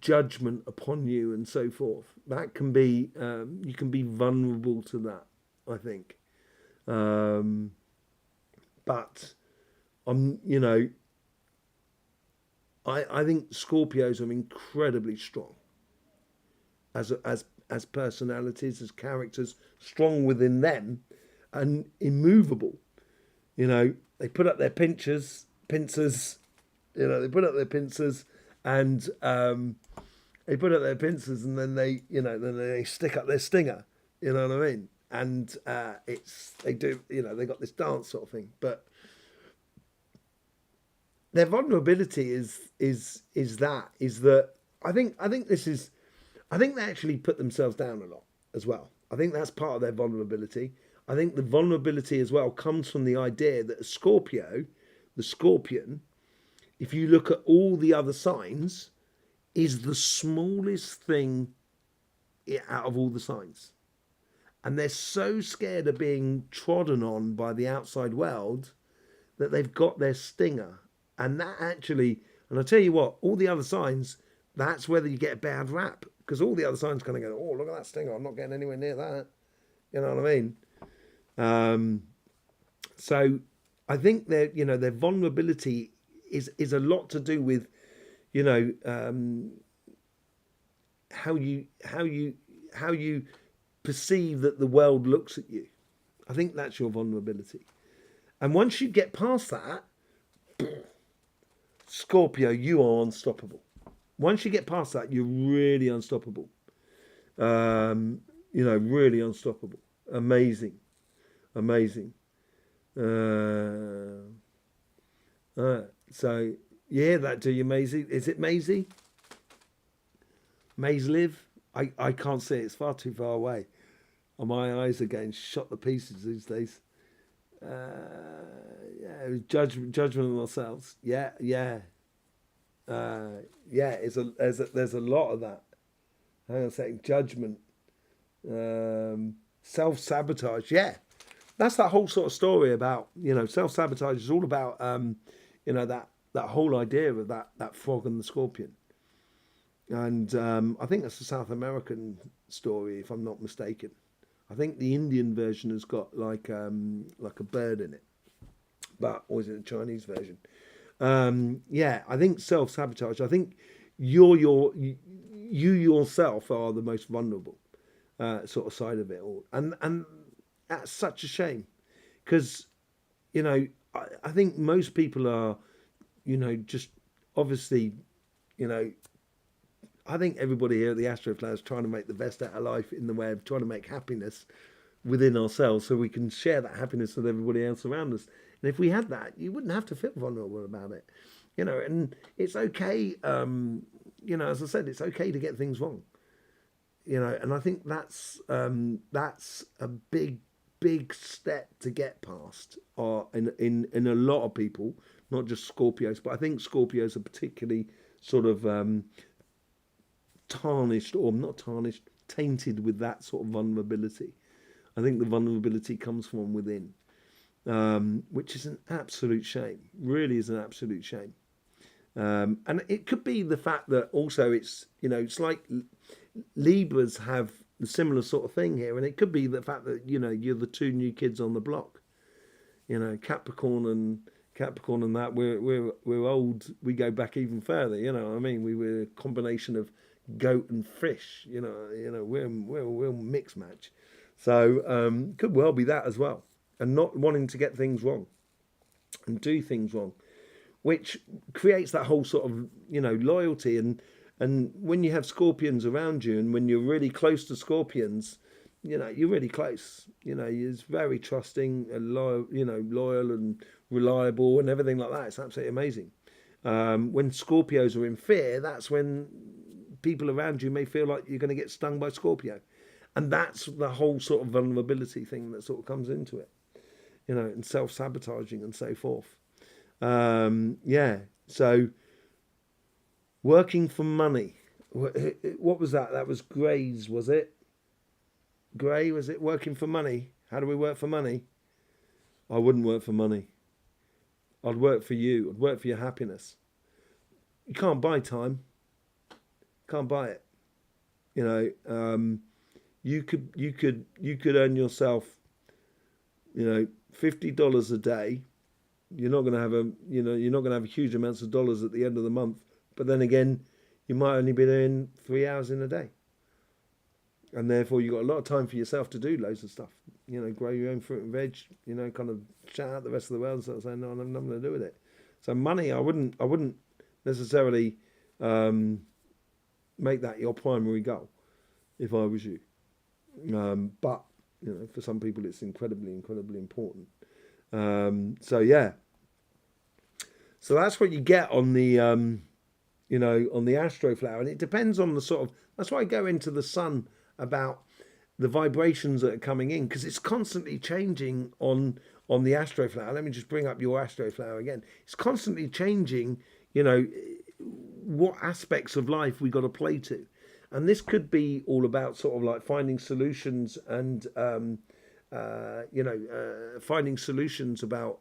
judgment upon you and so forth. That can be, you can be vulnerable to that, I think. But I think Scorpios are incredibly strong as personalities, as characters, strong within them and immovable. They put up their pincers, they put up their pincers and they put up their pincers and then they stick up their stinger. You know what I mean? And they got this dance sort of thing, but their vulnerability is that I think they actually put themselves down a lot as well. I think that's part of their vulnerability. I think the vulnerability as well comes from the idea that a Scorpio, the scorpion, if you look at all the other signs, is the smallest thing out of all the signs. And they're so scared of being trodden on by the outside world that they've got their stinger. And that actually, and I'll tell you what, all the other signs, that's whether you get a bad rap. Because all the other signs kind of go, oh, look at that stinger, I'm not getting anywhere near that. You know what I mean? So I think their vulnerability is a lot to do with, how you perceive that the world looks at you. I think that's your vulnerability. And once you get past that, Scorpio, you are unstoppable. Once you get past that, you're really unstoppable. Really unstoppable. Amazing. So, yeah, that do you, Maisie? Is it Maisie? Maze Live? I can't see it. It's far too far away. Oh, my eyes are getting shot to pieces these days. Judgment of ourselves. Yeah. There's a lot of that. Hang on a second. Judgment. Self-sabotage. Yeah. That's that whole sort of story about, self-sabotage is all about, that whole idea of that frog and the scorpion. And I think that's a South American story, if I'm not mistaken. I think the Indian version has got like a bird in it, or is it the Chinese version? I think self-sabotage. I think you yourself are the most vulnerable sort of side of it all, and that's such a shame because I think most people are just obviously I think everybody here at the Astroflower is trying to make the best out of life in the way of trying to make happiness within ourselves so we can share that happiness with everybody else around us. And if we had that, you wouldn't have to feel vulnerable about it. And it's okay, as I said, it's okay to get things wrong. And I think that's a big step to get past in a lot of people, not just Scorpios, but I think Scorpios are particularly sort of tainted with that sort of vulnerability. I think the vulnerability comes from within, which is an absolute shame. Really is an absolute shame. And it could be the fact that also it's, it's like Libras have a similar sort of thing here. And it could be the fact that, you're the two new kids on the block, Capricorn and that we're old. We go back even further. What I mean, we were a combination of goat and fish. We're a mixed match. So could well be that as well, and not wanting to get things wrong and do things wrong, which creates that whole sort of loyalty. And when you have Scorpions around you, and when you're really close to Scorpions, you're really close. It's very trusting and loyal and reliable and everything like that. It's absolutely amazing. When Scorpios are in fear, that's when people around you may feel like you're going to get stung by Scorpio. And that's the whole sort of vulnerability thing that sort of comes into it, and self-sabotaging and so forth. Yeah. So working for money. What was that? That was Gray's, was it? Gray, was it? Working for money. How do we work for money? I wouldn't work for money. I'd work for you. I'd work for your happiness. You can't buy time. Can't buy it. You could earn yourself, $50 a day. You're not going to have you're not going to have huge amounts of dollars at the end of the month. But then again, you might only be doing 3 hours in a day. And therefore, you've got a lot of time for yourself to do loads of stuff. Grow your own fruit and veg. Kind of shout out the rest of the world and sort of say, no, I'm nothing to do with it. So money, I wouldn't necessarily make that your primary goal if I was you. But for some people, it's incredibly important. So yeah. So that's what you get on the on the Astroflower, and it depends on the sort of. That's why I go into the sun about the vibrations that are coming in, because it's constantly changing on the Astroflower. Let me just bring up your Astroflower again. It's constantly changing, what aspects of life we got to play to. And this could be all about sort of like finding solutions and, finding solutions about,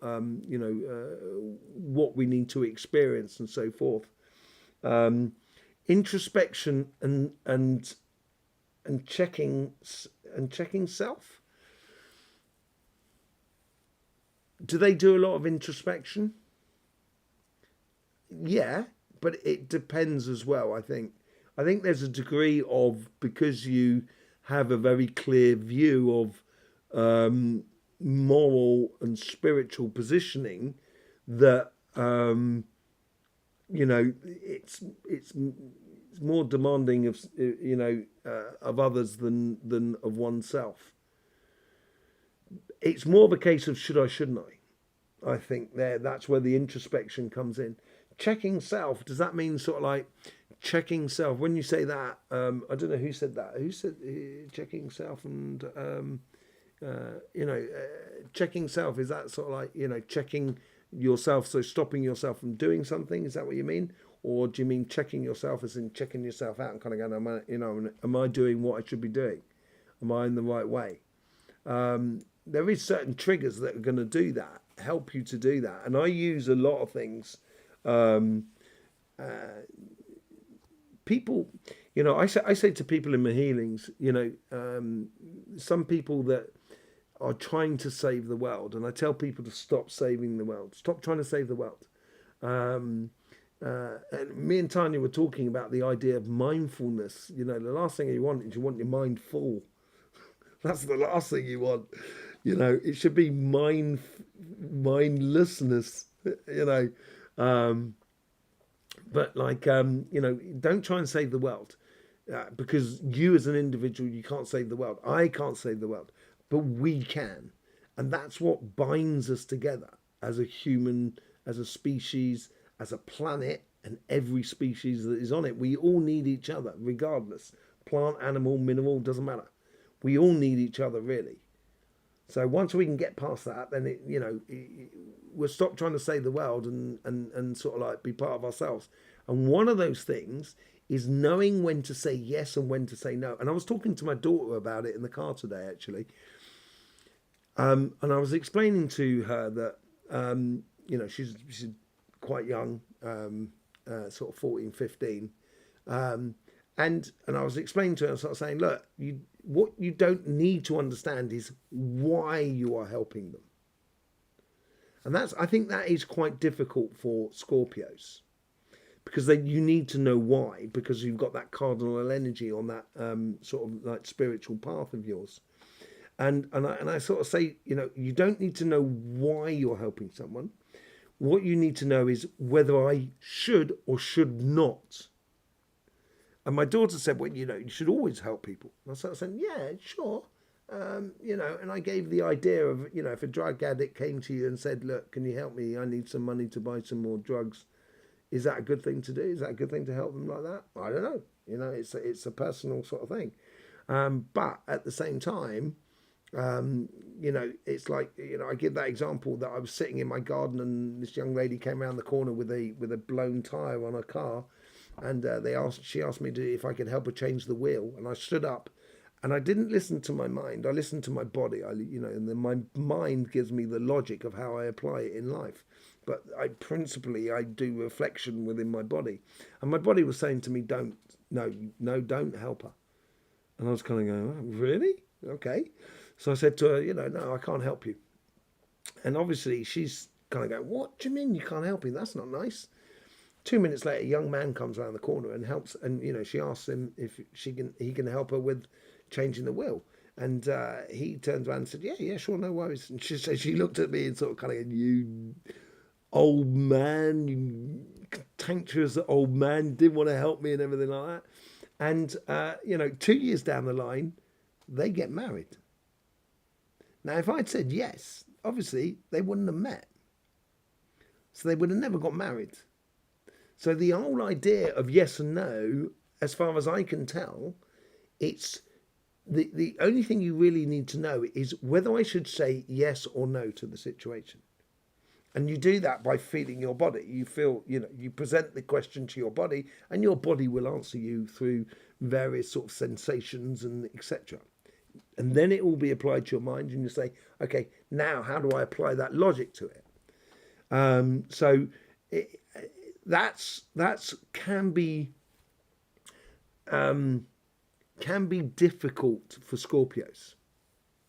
what we need to experience and so forth. Introspection and checking self. Do they do a lot of introspection? Yeah, but it depends as well. I think there's a degree of, because you have a very clear view of moral and spiritual positioning, that it's more demanding of of others than of oneself. It's more of a case of should I, shouldn't I? I think that's where the introspection comes in. Checking self, does that mean sort of like checking self? When you say that, I don't know who said that. Who said checking self and checking self? Is that sort of like checking yourself, so stopping yourself from doing something? Is that what you mean? Or do you mean checking yourself as in checking yourself out and kind of going, am I doing what I should be doing? Am I in the right way? There is certain triggers that are going to do that, help you to do that. And I use a lot of things. People, I say to people in my healings, some people that are trying to save the world, and I tell people to stop saving the world, stop trying to save the world. And me and Tanya were talking about the idea of mindfulness. The last thing you want is you want your mind full. That's the last thing you want. It should be mindlessness. But like, don't try and save the world, because you as an individual, you can't save the world. I can't save the world, but we can. And that's what binds us together as a human, as a species, as a planet, and every species that is on it. We all need each other, regardless. Plant, animal, mineral, doesn't matter. We all need each other, really. So once we can get past that, then we'll stop trying to save the world and sort of like be part of ourselves. And one of those things is knowing when to say yes and when to say no. And I was talking to my daughter about it in the car today, actually. And I was explaining to her that, she's quite young, sort of 14, 15. And I was explaining to her, sort of saying, look, what you don't need to understand is why you are helping them. And I think that is quite difficult for Scorpios, because you need to know why, because you've got that cardinal energy on that sort of like spiritual path of yours. And I sort of say, you don't need to know why you're helping someone. What you need to know is whether I should or should not. And my daughter said, well, you should always help people. And I started saying, yeah, sure. And I gave the idea of, if a drug addict came to you and said, look, can you help me? I need some money to buy some more drugs. Is that a good thing to do? Is that a good thing to help them like that? I don't know. It's a personal sort of thing. But at the same time, it's like, I give that example that I was sitting in my garden and this young lady came around the corner with a blown tyre on her car, and she asked me if I could help her change the wheel, and I stood up, and I didn't listen to my mind. I listened to my body. And then my mind gives me the logic of how I apply it in life. But I do reflection within my body, and my body was saying to me, don't help her. And I was kind of going, oh, really? Okay. So I said to her, no, I can't help you. And obviously she's kind of going, what do you mean you can't help me? That's not nice. 2 minutes later, a young man comes around the corner and helps. And, she asks him if he can help her with changing the wheel. And he turns around and said, yeah, sure, no worries. And she looked at me and sort of kind of, you old man, you cantankerous old man, didn't want to help me and everything like that. And, 2 years down the line, they get married. Now, if I'd said yes, obviously they wouldn't have met. So they would have never got married. So the whole idea of yes and no, as far as I can tell, it's the only thing you really need to know is whether I should say yes or no to the situation. And you do that by feeling your body. You feel, you present the question to your body, and your body will answer you through various sort of sensations and etc. And then it will be applied to your mind, and you say, okay, now how do I apply that logic to it? That's can be difficult for Scorpios.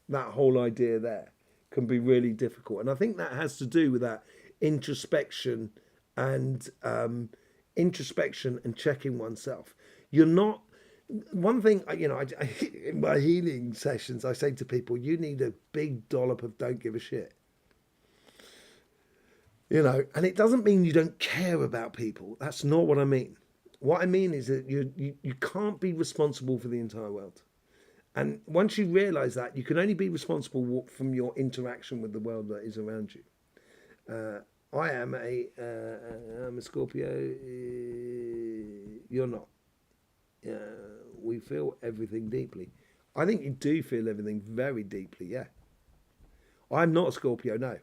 That whole idea there can be really difficult, and I think that has to do with that introspection and checking oneself. You're not. One thing, in my healing sessions, I say to people, you need a big dollop of don't give a shit. And it doesn't mean you don't care about people. That's not what I mean. What I mean is that you can't be responsible for the entire world. And once you realise that, you can only be responsible from your interaction with the world that is around you. I'm a Scorpio. You're not. We feel everything deeply. I think you do feel everything very deeply, yeah. I'm not a Scorpio, no.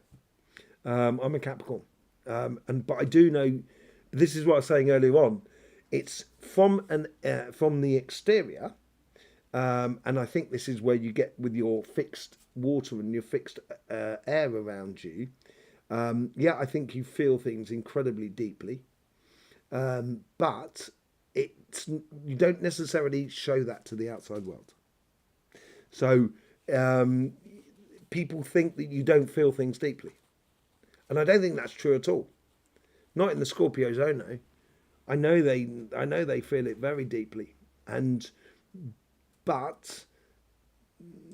I'm a Capricorn. But I do know, this is what I was saying earlier on, it's from the exterior, and I think this is where you get with your fixed water and your fixed air around you. I think you feel things incredibly deeply, but you don't necessarily show that to the outside world. So people think that you don't feel things deeply, and I don't think that's true at all. Not in the Scorpio zone, no. I know they feel it very deeply, but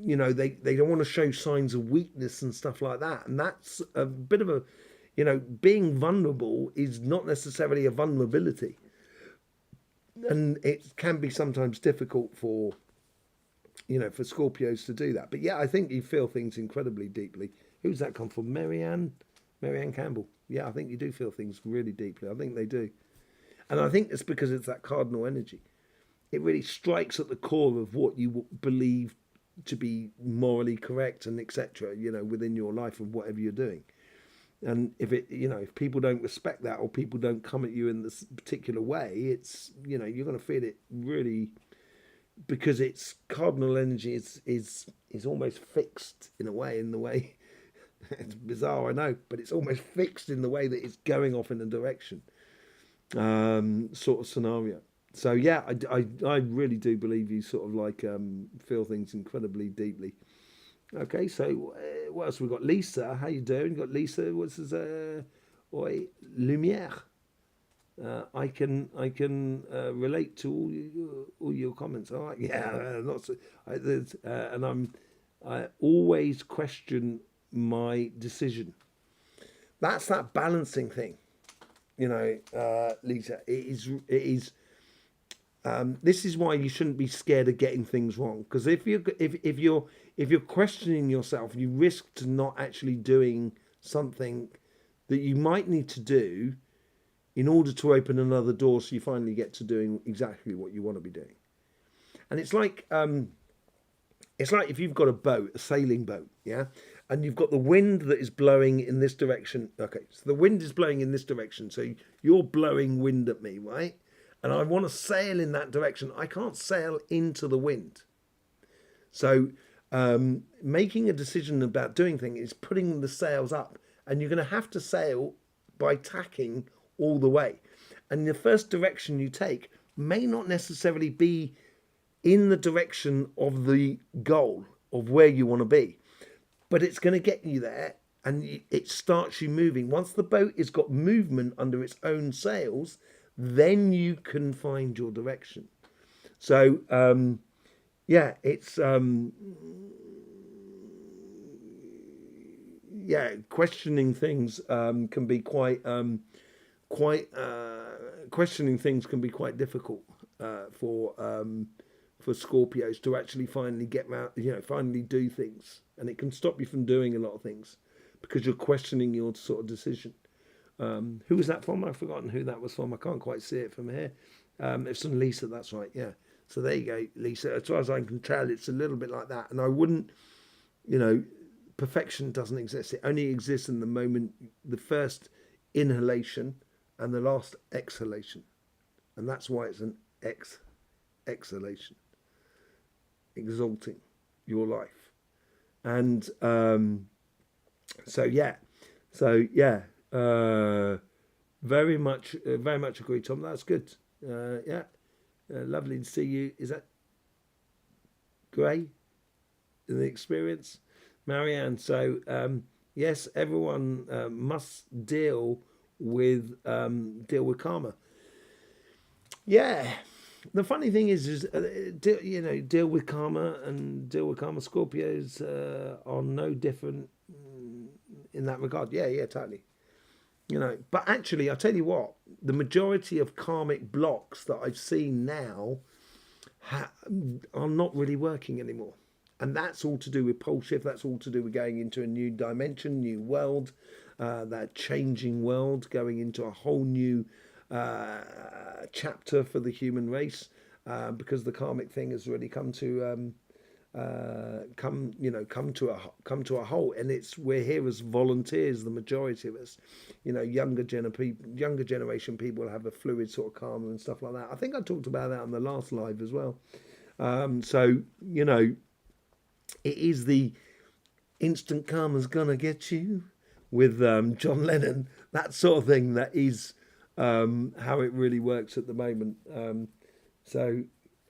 they don't want to show signs of weakness and stuff like that, and that's a bit of a being vulnerable is not necessarily a vulnerability. And it can be sometimes difficult for Scorpios to do that. But yeah, I think you feel things incredibly deeply. Who's that come from? Marianne Campbell. Yeah, I think you do feel things really deeply. I think they do. And I think it's because it's that cardinal energy. It really strikes at the core of what you believe to be morally correct and etc. Within your life and whatever you're doing. And if people don't respect that, or people don't come at you in this particular way, it's you're going to feel it really, because it's cardinal energy is almost fixed in a way. In the way, it's bizarre, I know, but it's almost fixed in the way that it's going off in a direction. sort of scenario. So yeah, I really do believe you sort of like feel things incredibly deeply. Okay, so what else we got? Lisa, how you doing? Got Lisa. What's his? Oi, Lumiere. I can relate to all your comments. All right, yeah, lots. And I always question my decision. That's that balancing thing, Lisa. It is. This is why you shouldn't be scared of getting things wrong. Because if you're questioning yourself, you risk to not actually doing something that you might need to do in order to open another door, so you finally get to doing exactly what you want to be doing. And it's like if you've got a boat, a sailing boat, yeah, and you've got the wind that is blowing in this direction. Okay, so the wind is blowing in this direction, so you're blowing wind at me, right? And I want to sail in that direction. I can't sail into the wind. So making a decision about doing things is putting the sails up, and you're going to have to sail by tacking all the way. And the first direction you take may not necessarily be in the direction of the goal of where you want to be, but it's going to get you there, and it starts you moving. Once the boat has got movement under its own sails, then you can find your direction. So yeah, it's yeah, questioning things can be questioning things can be quite difficult for Scorpios to actually finally get around, finally do things, and it can stop you from doing a lot of things because you're questioning your sort of decision. Who was that from? I've forgotten who that was from. I can't quite see it from here. It's from Lisa, that's right, yeah. So there you go, Lisa. As far as I can tell, it's a little bit like that. And I wouldn't, perfection doesn't exist. It only exists in the moment, the first inhalation and the last exhalation. And that's why it's an exhalation, exalting your life. And so yeah, very much agree, Tom. That's good. Yeah, lovely to see you. Is that Gray in the experience, Marianne? So yes, everyone must deal with karma. Yeah. The funny thing is deal with karma and deal with karma. Scorpios are no different in that regard. Yeah, totally. But actually, I tell you what, the majority of karmic blocks that I've seen now are not really working anymore. And that's all to do with pole shift. That's all to do with going into a new dimension, new world, that changing world, going into a whole new chapter for the human race, because the karmic thing has really come to come to a halt, and we're here as volunteers, the majority of us. Younger generation people have a fluid sort of karma and stuff like that. I think I talked about that on the last live as well. So it is the instant karma's gonna get you with John Lennon, that sort of thing. That is how it really works at the moment.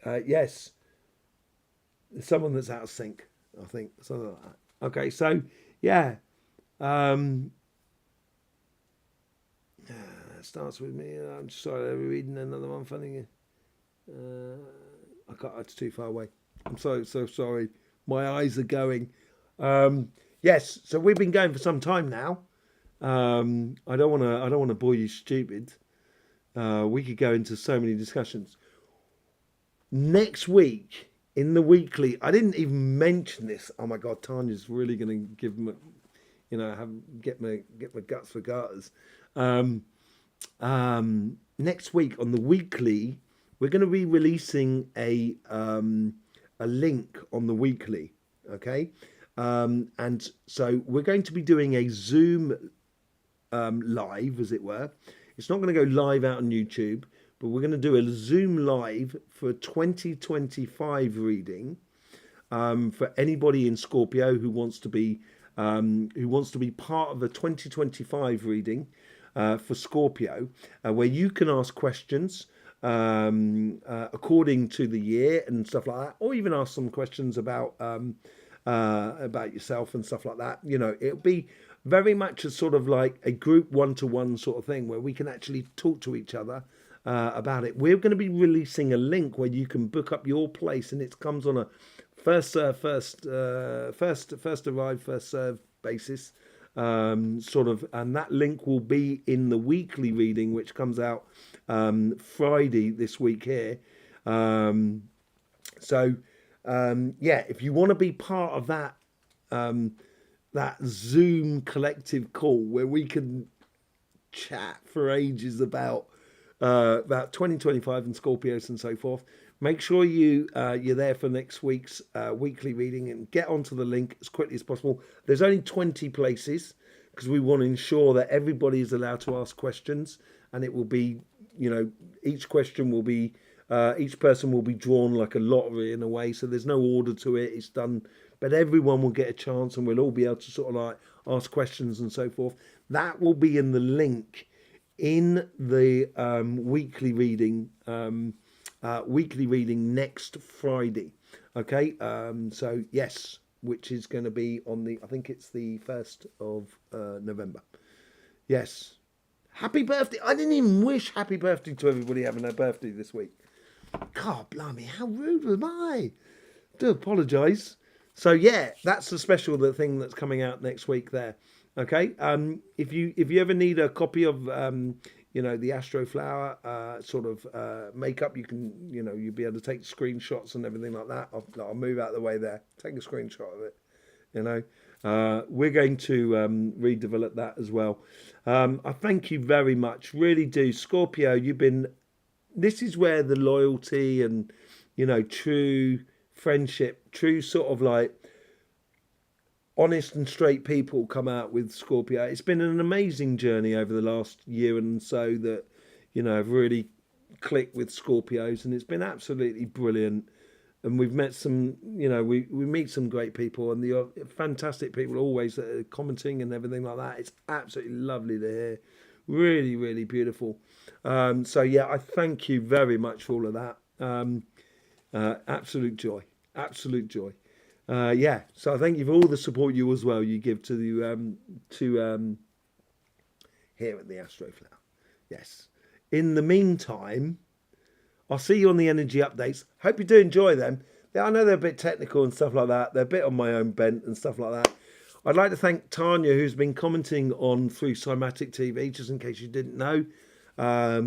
Yes, someone that's out of sync, I think, something like that. Okay, so yeah, it starts with me. I'm sorry, I'm reading another one. Funny, I can't. It's too far away. I'm so sorry. My eyes are going. Yes, so we've been going for some time now. I don't want to bore you stupid. We could go into so many discussions. Next week in the weekly, I didn't even mention this. Oh my God, Tanya's really going to give me, get my guts for garters. Next week on the weekly, we're going to be releasing a link on the weekly. Okay, and so we're going to be doing a Zoom live, as it were. It's not going to go live out on YouTube, but we're going to do a Zoom live for 2025 reading for anybody in Scorpio who wants to be part of a 2025 reading. for Scorpio, where you can ask questions according to the year and stuff like that, or even ask some questions about yourself and stuff like that. You know, it'll be very much a sort of like a group one-to-one sort of thing where we can actually talk to each other about it. We're going to be releasing a link where you can book up your place, and it comes on a first arrived, first served basis. Sort of, and that link will be in the weekly reading, which comes out Friday this week here. Yeah, if you want to be part of that that Zoom collective call where we can chat for ages about 2025 and Scorpios and so forth, make sure you're there for next week's weekly reading and get onto the link as quickly as possible. There's only 20 places because we want to ensure that everybody is allowed to ask questions, and it will be, you know, each question will be each person will be drawn like a lottery in a way, so there's no order to it. It's done, but everyone will get a chance, and we'll all be able to sort of like ask questions and so forth. That will be in the link in the weekly reading next Friday. Okay, so yes, which is going to be on the, I think it's the 1st of November. Yes. Happy birthday. I didn't even wish happy birthday to everybody having their birthday this week. God blimey, how rude was I? Do apologise. So yeah, that's the special thing that's coming out next week there. Okay. If you ever need a copy of you know, the Astroflower sort of makeup, you can, you know, you'll be able to take screenshots and everything like that. I'll move out of the way there. Take a screenshot of it. You know, we're going to redevelop that as well. I thank you very much, really do. Scorpio, you've been, this is where the loyalty and, you know, true friendship, true sort of like honest and straight people come out with Scorpio. It's been an amazing journey over the last year and so that, you know, I've really clicked with Scorpios, and it's been absolutely brilliant. And we've met some, you know, we meet some great people, and the fantastic people always that are commenting and everything like that. It's absolutely lovely to hear. Really, really beautiful. So yeah, I thank you very much for all of that. Absolute joy. Absolute joy. Yeah, so I thank you for all the support you as well you give to the here at the Astroflower. Yes. In the meantime, I'll see you on the energy updates. Hope you do enjoy them. Yeah, I know they're a bit technical and stuff like that. They're a bit on my own bent and stuff like that. I'd like to thank Tanya, who's been commenting on through Cymatic TV, just in case you didn't know. I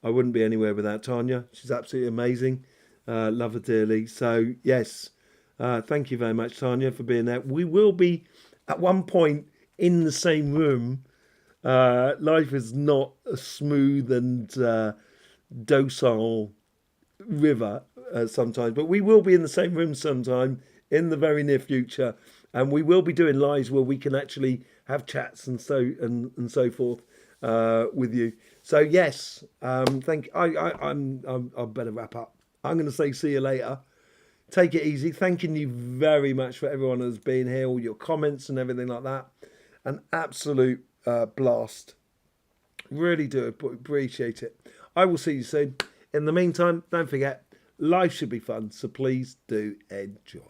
wouldn't be anywhere without Tanya. She's absolutely amazing. Love her dearly. So, yes, thank you very much, Tanya, for being there. We will be, at one point, in the same room. Life is not a smooth and docile river sometimes, but we will be in the same room sometime in the very near future, and we will be doing lives where we can actually have chats and so forth with you. So yes, thank. I better wrap up. I'm going to say see you later. Take it easy. Thanking you very much for everyone who's been here, all your comments and everything like that. An absolute blast. Really do appreciate it. I will see you soon. In the meantime, don't forget, life should be fun, so please do enjoy.